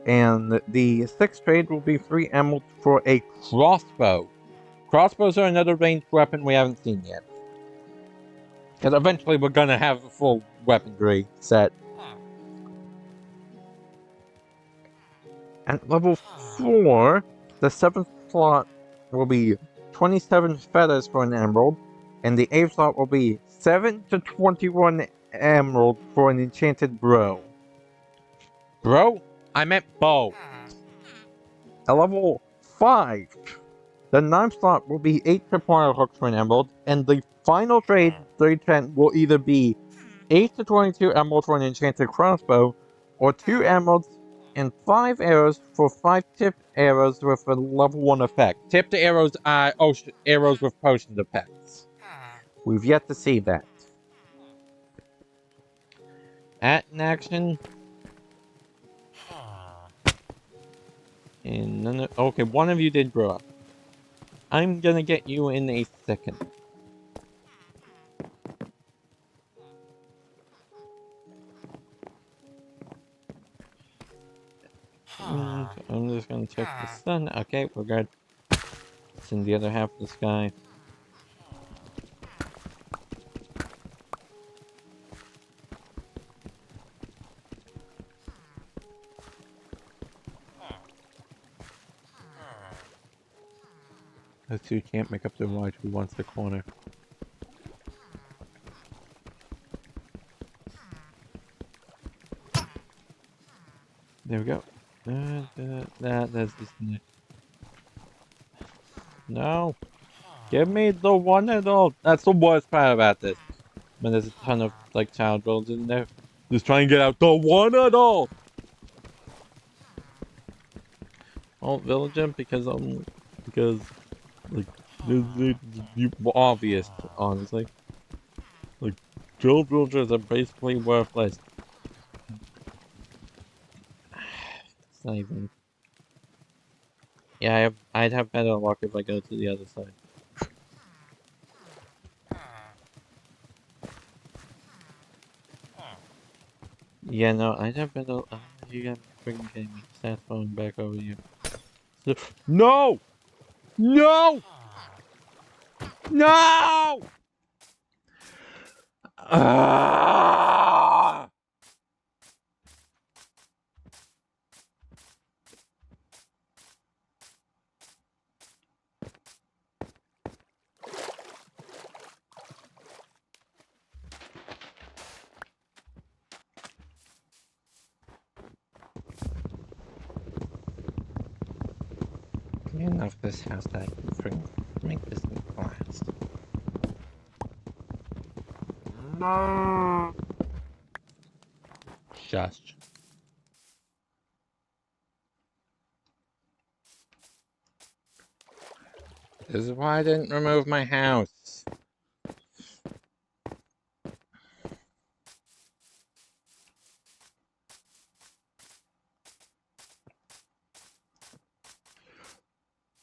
And the sixth trade will be 3 emeralds for a crossbow. Crossbows are another ranged weapon we haven't seen yet. Because eventually we're gonna have a full weaponry set. At level 4, the 7th slot will be 27 feathers for an emerald, and the 8th slot will be 7 to 21 emerald for an enchanted bow. Bro? I meant bow. At level 5, the 9th slot will be 8 tripwire hooks for an emerald, and the final trade, 310, will either be 8 to 22 emeralds for an enchanted crossbow, or 2 emeralds and 5 arrows for 5 tipped arrows with a level 1 effect. Tipped arrows are arrows with potion effects. We've yet to see that. At in action. And none of, okay, one of you did grow up. I'm gonna get you in a second. And I'm just gonna check the sun. Okay, we're good. It's in the other half of the sky. Those two can't make up their mind who wants the corner. There we go. That's just... No! Give me the one and all! That's the worst part about this. When there's a ton of, like, child builds in there. Just try and get out the one and all! Alt villager because, like, it's obvious, honestly. Like, child villagers are basically worthless. It's not even... Yeah, I'd have better luck if I go to the other side. Yeah, no, I'd have better... you got freaking kidding me. Stats falling back over you. So, no! No! No! Ah! Enough of this house that I can make this thing last. No. Shush. This is why I didn't remove my house.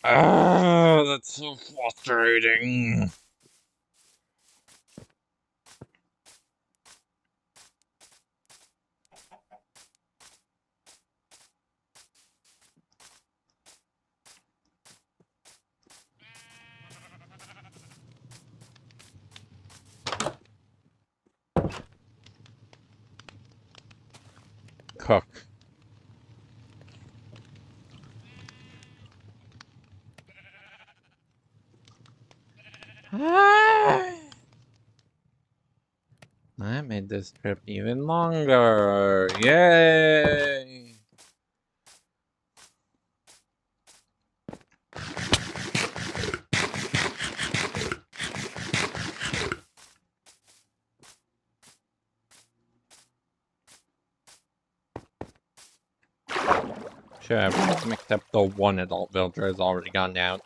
Ah, that's so frustrating. Cook. I made this trip even longer. Yay! Sure, everyone except the one adult villager has already gone out.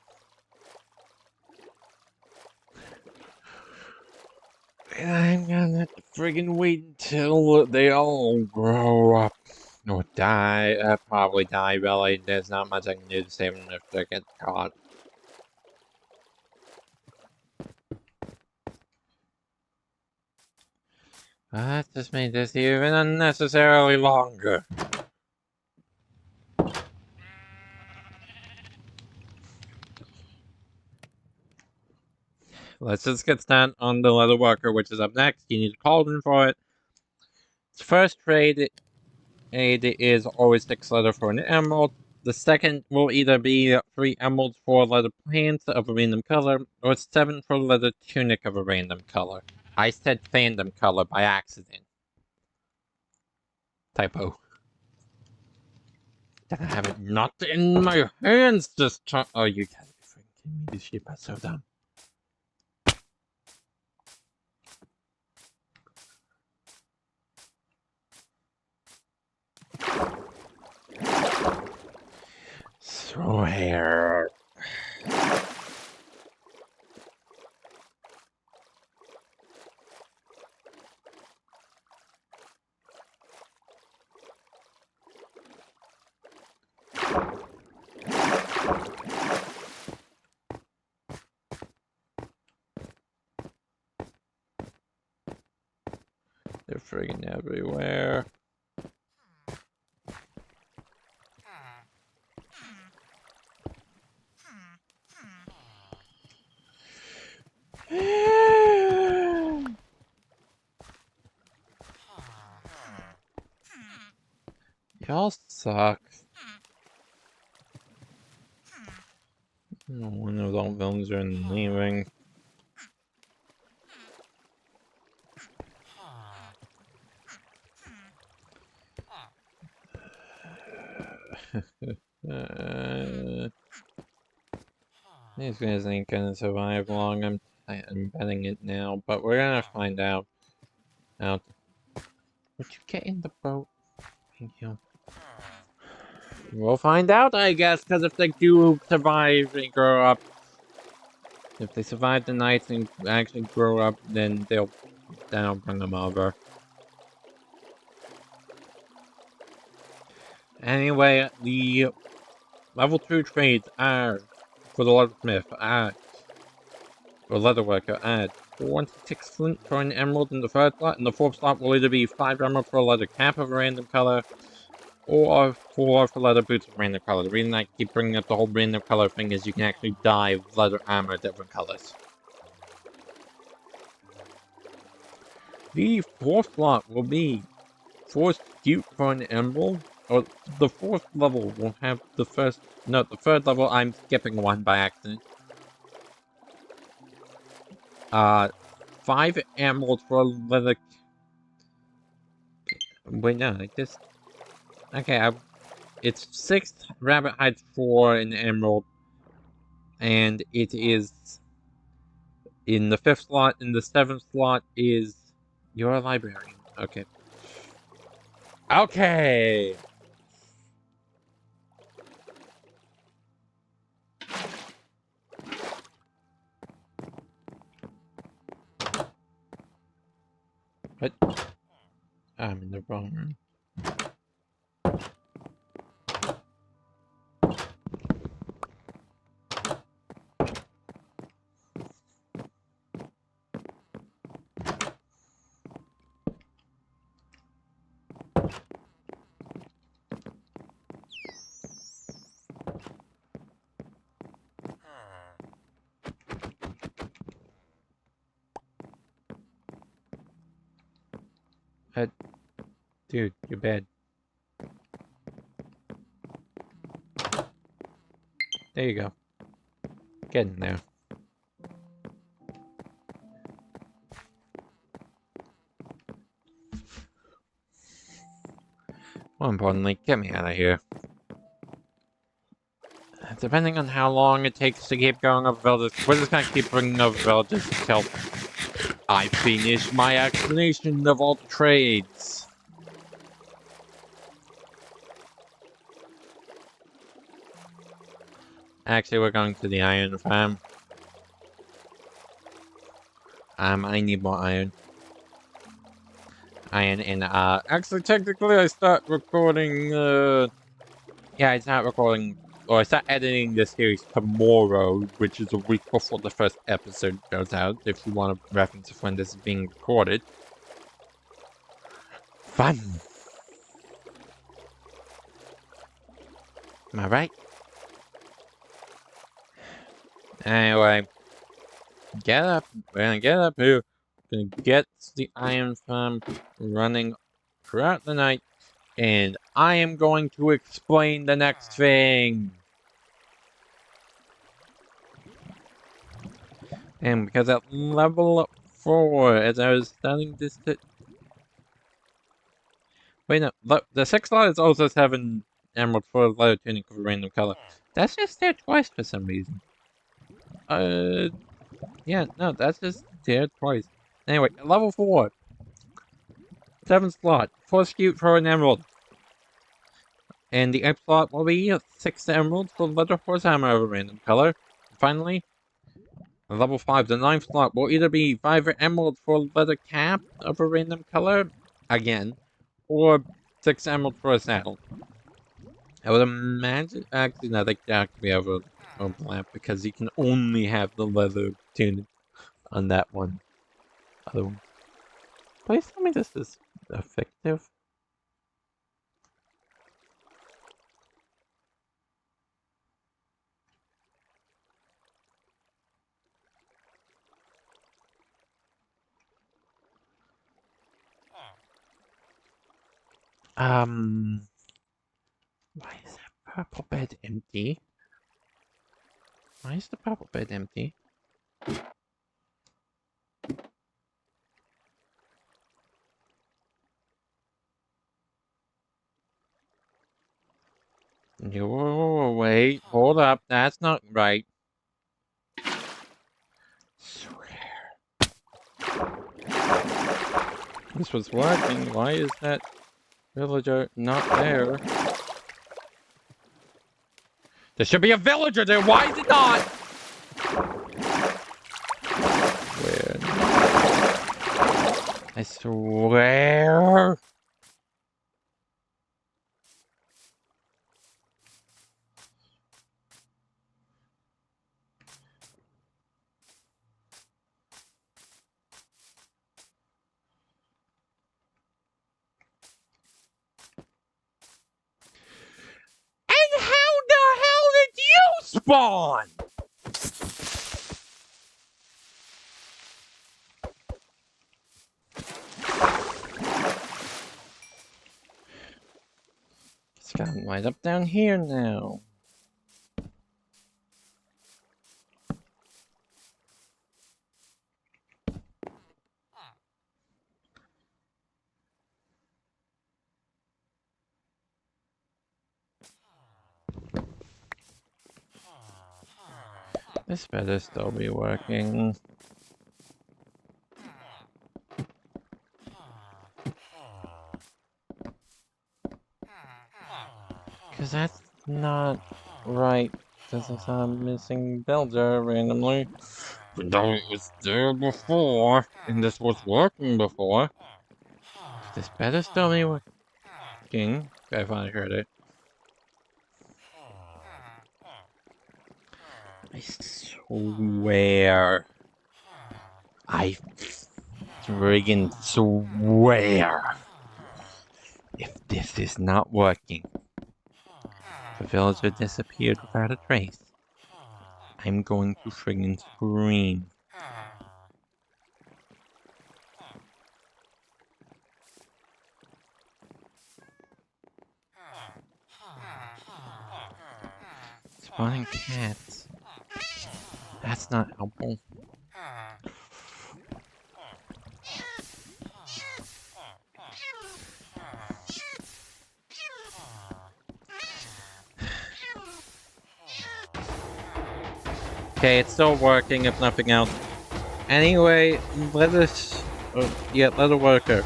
I'm gonna have to friggin' wait until they all grow up. Or die. Probably die, really. There's not much I can do to save them if they get caught. That just made this even unnecessarily longer. Let's just get started on the leather worker, which is up next. You need a cauldron for it. Its first trade is always 6 leather for an emerald. The second will either be 3 emeralds for leather pants of a random color, or 7 for leather tunic of a random color. I said fandom color by accident. Typo. Did I have it not in my hands this time? Oh, you gotta be freaking kidding me. This sheep are so dumb. Swear. They're friggin' everywhere. Y'all suck. No wonder all villains are leaving. These guys ain't gonna survive long. I'm betting it now, but we're gonna find out. Now, would you get in the boat? Thank you. We'll find out, I guess, because if they do survive and grow up, if they survive the night and actually grow up, then I'll bring them over. Anyway, the level 2 trades are for the leathersmith, for leatherworker, add 26 flint for an emerald in the third slot, and the fourth slot will either be 5 emerald for a leather cap of a random color, or 4 for leather boots of random color. The reason I keep bringing up the whole random color thing is you can actually dye leather armor different colors. The fourth slot will be 4 skewed for an emerald, or the fourth level will have the third level, I'm skipping one by accident. 5 emeralds for a leather... Wait, no, okay, it's 6 rabbit hides for an emerald, and it is in the 5th slot. In the 7th slot is... You're a librarian. Okay. Okay! What? I'm in the wrong room. Dude, you're bad. There you go. Get in there. More importantly, get me out of here. Depending on how long it takes to keep going over villages, we're just gonna keep bringing over villages until I finish my explanation of all the trades. Actually, we're going to the iron farm. I need more iron. Actually, technically, I start recording, yeah, I start recording, or I start editing the series tomorrow, which is a week before the first episode goes out, if you want a reference of when this is being recorded. Fun! Am I right? Anyway, get up, we're gonna get up here, gonna get the iron farm running throughout the night, and I am going to explain the next thing. And because at level 4, as I was studying this... Wait, no, the 6 slot is also 7 emerald for leather tunic of a random color. That's just there twice for some reason. Yeah, no, that's just there twice. Anyway, at level 4, 7 slot, 4 skewed for an emerald. And the 8th slot will be 6 emeralds for leather horse armor of a random color. Finally, level 5, the 9th slot will either be 5 emeralds for leather cap of a random color, again, or 6 emeralds for a saddle. I would imagine, actually, no, they actually have a overlap because you can only have the leather tunic on that one. Other one. Please tell me this is effective. Why is that purple bed empty? Why is the purple bed empty? Wait, hold up, that's not right. Swear. This was working, why is that villager not there? There should be a villager there, why is it not? Where? I swear. And how the hell did you spawn? It's gotten right up down here now. This better still be working. Because that's not right. This is a missing builder randomly. Though it was there before, and this was working before. This better still be working. I finally heard it. I swear. I friggin' swear. If this is not working, the villager disappeared without a trace. I'm going to friggin' scream. Spawning cats. That's not helpful. Okay, it's still working if nothing else. Anyway, let us... leather worker.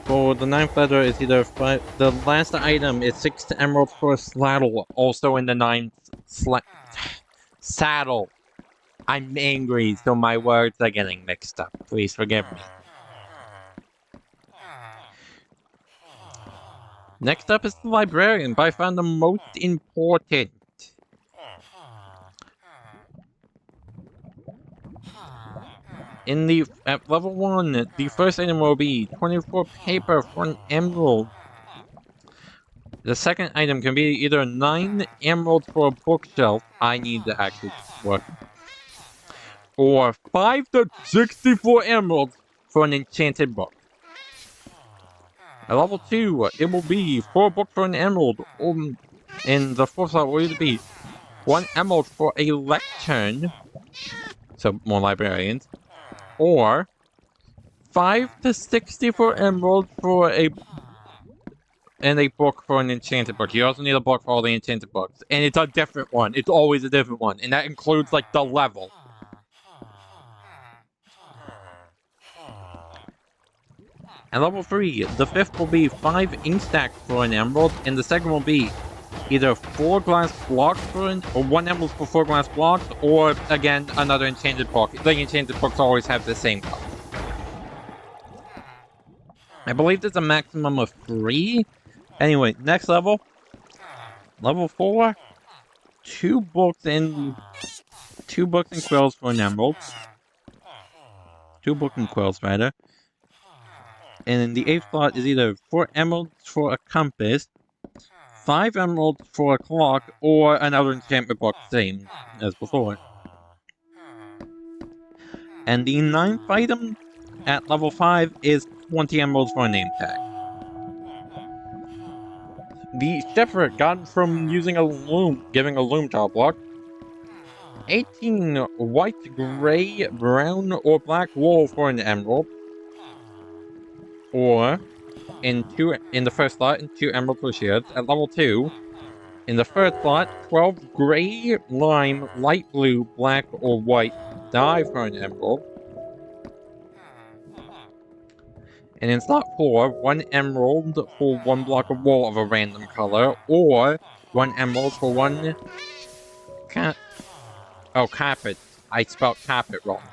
For the 9th letter, it's either 5... The last item is 6 emeralds for a saddle, also in the 9th saddle. I'm angry, so my words are getting mixed up. Please forgive me. Next up is the librarian, by far the most important. At level 1, the first item will be 24 paper for an emerald. The second item can be either 9 emeralds for a bookshelf. I need to actually work. Or 5 to 64 emeralds for an enchanted book. At level 2, it will be 4 books for an emerald. And the fourth slot will either be 1 emerald for a lectern. So more librarians. Or 5 to 64 emeralds for a book for an enchanted book. You also need a book for all the enchanted books. And it's a different one. It's always a different one. And that includes, like, the level. At level 3, the 5th will be 5 ink stacks for an emerald. And the second will be either 4 glass blocks or 1 emerald for 4 glass blocks. Or, again, another enchanted book. The enchanted books always have the same color. I believe there's a maximum of 3. Anyway, next level. Level 4. 2 books and quills for an emerald. 2 books and quills, rather. And in the 8th slot is either 4 emeralds for a compass, 5 emeralds for a clock, or another enchantment book, same as before. And the 9th item at level 5 is 20 emeralds for a name tag. The shepherd got from using giving a loom tile block. 18 white, gray, brown, or black wool for an emerald. Or in the first slot, and 2 emerald for shields. At level 2, in the third slot, 12 gray, lime, light blue, black, or white dye for an emerald. And in slot 4, 1 emerald for 1 block of wool of a random color, or 1 emerald for 1 carpet. I spelled carpet wrong.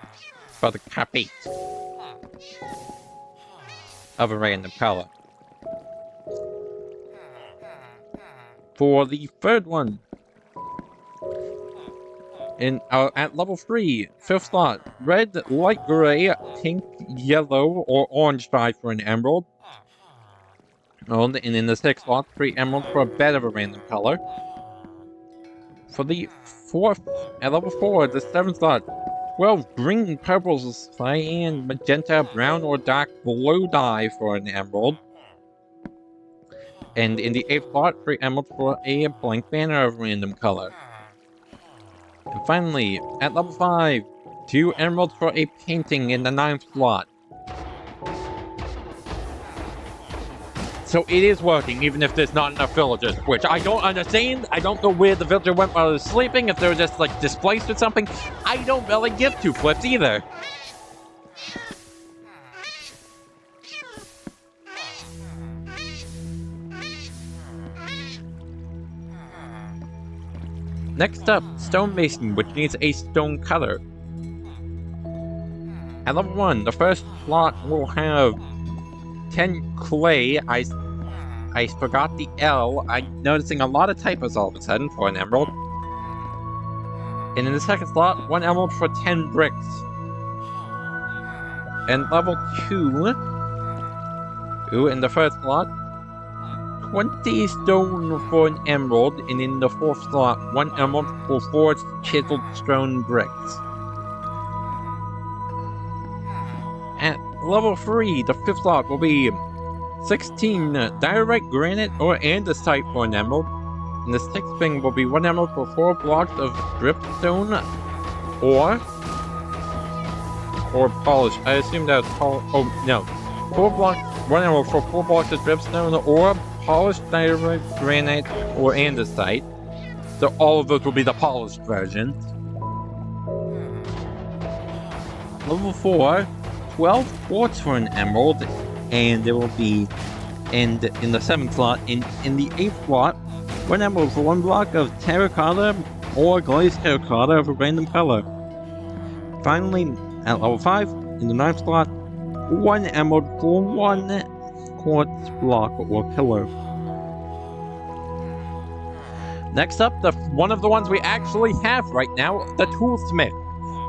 Spelled the carpet. Of a random color. For the third one, at level 3, 5th slot, red, light gray, pink, yellow, or orange dye for an emerald. And in the 6th slot, 3 emeralds for a bed of a random color. For the 4th, at level 4, the 7th slot, 12 green, purples, cyan, magenta, brown, or dark blue dye for an emerald. And in the 8th slot, 3 emeralds for a blank banner of random color. And finally, at level 5, 2 emeralds for a painting in the 9th slot. So it is working, even if there's not enough villagers, which I don't understand. I don't know where the villager went while I was sleeping, if they were just, like, displaced or something. I don't really give 2 flips either. Next up, stonemason, which needs a stone cutter. At level 1, the first slot will have 10 clay. I forgot the L. I'm noticing a lot of typos all of a sudden for an emerald. And in the second slot, 1 emerald for 10 bricks. And level 2, in the first slot, 20 stone for an emerald. And in the 4th slot, 1 emerald for 4 chiseled stone bricks. At level 3, the 5th slot will be 16 diorite, granite, or andesite for an emerald. And the 6th thing will be 1 emerald for 4 blocks of dripstone, or polished. I assume that was polished. Oh, no. 1 emerald for 4 blocks of dripstone, or polished diorite, granite, or andesite. So all of those will be the polished versions. Level 4, 12 quartz for an emerald, and there will be, and in the 7th slot, in the 8th slot, 1 emerald for 1 block of terracotta or glazed terracotta of a random color. Finally, at level 5, in the 9th slot, 1 emerald for 1 quartz block or pillar. Next up, one of the ones we actually have right now, the Toolsmith.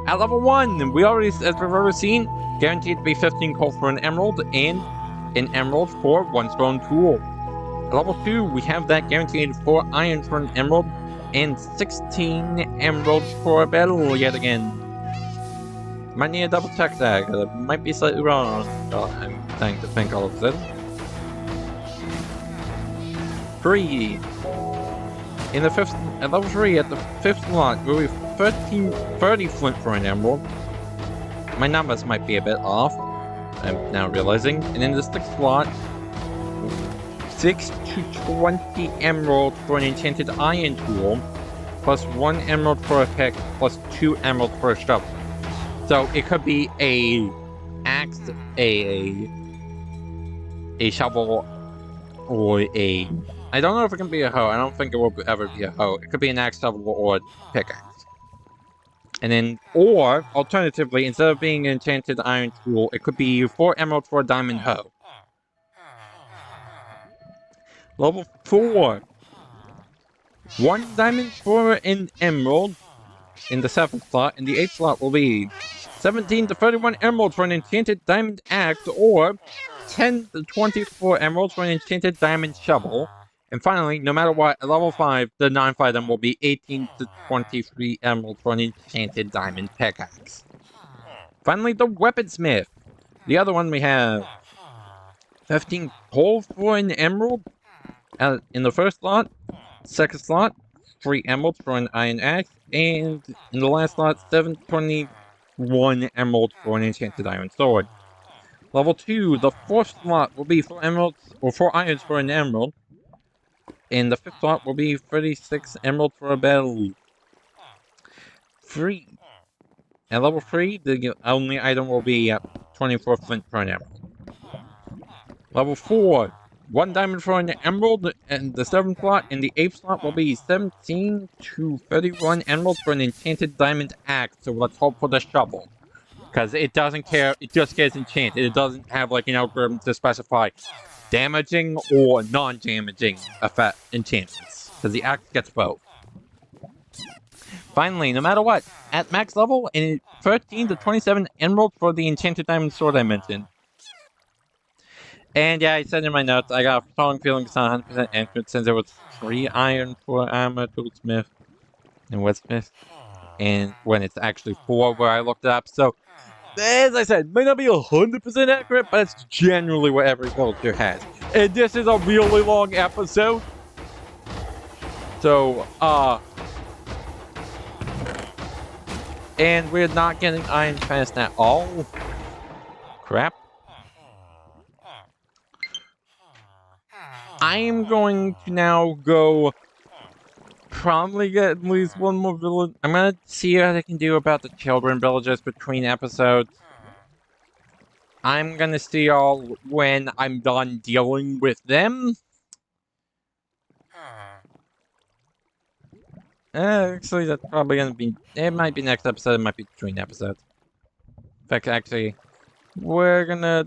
At level 1, we already, as we've already seen, guaranteed to be 15 coal for an emerald and an emerald for 1 stone tool. At level 2, we have that guaranteed 4 iron for an emerald and 16 emeralds for a battle yet again. Might need to double check that, because it might be slightly wrong. I'm trying to think all of this. 3. In the 5th, at level 3, at the 5th slot, we have 30 flint for an emerald. My numbers might be a bit off, I'm now realizing. And in the 6th slot, 6 to 20 emeralds for an enchanted iron tool, plus 1 emerald for a pick, plus 2 emeralds for a shovel. So it could be a axe, a shovel, or a... I don't know if it can be a hoe. I don't think it will ever be a hoe. It could be an axe, shovel, or a pickaxe. And then, or, alternatively, instead of being an enchanted iron tool, it could be 4 emeralds for a diamond hoe. Level 4. 1 diamond for an emerald in the 7th slot. In the 8th slot will be 17 to 31 emeralds for an enchanted diamond axe, or 10 to 24 emeralds for an enchanted diamond shovel. And finally, no matter what, at level 5, the 9th item will be 18 to 23 emeralds for an enchanted diamond pickaxe. Finally, the weaponsmith. The other one we have 15 coal for an emerald in the 1st slot. 2nd slot, 3 emeralds for an iron axe. And in the last slot, 721 emeralds for an enchanted iron sword. Level 2, the 4th slot will be 4 emeralds, or 4 irons for an emerald. And the 5th slot will be 36 emeralds for a battle. 3. At level 3, the only item will be 24 flint for an emerald. Level 4, 1 diamond for an emerald, and the 7th slot and the 8th slot will be 17 to 31 emeralds for an enchanted diamond axe. So let's hope for the shovel. Because it doesn't care, it just gets enchanted. It doesn't have like an algorithm to specify damaging or non-damaging effect enchantments. Because the axe gets both. Finally, no matter what, at max level, and 13 to 27 emeralds for the enchanted diamond sword I mentioned. And yeah, I said in my notes, I got a strong feeling it's not 100% accurate since there was 3 iron for armor, toolsmith, and woodsmith. And when it's actually 4 where I looked it up, so as I said, may not be 100% accurate, but it's generally what every villager has. And this is a really long episode. So, and we're not getting iron fast at all. Crap. I am going to now go probably get at least one more village. I'm gonna see what I can do about the children villagers between episodes. I'm gonna see y'all when I'm done dealing with them. Actually, that's probably gonna be... It might be next episode, it might be between episodes. In fact, actually, we're gonna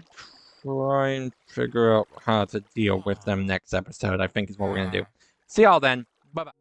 try and figure out how to deal with them next episode, I think is what we're gonna do. See y'all then. Bye-bye.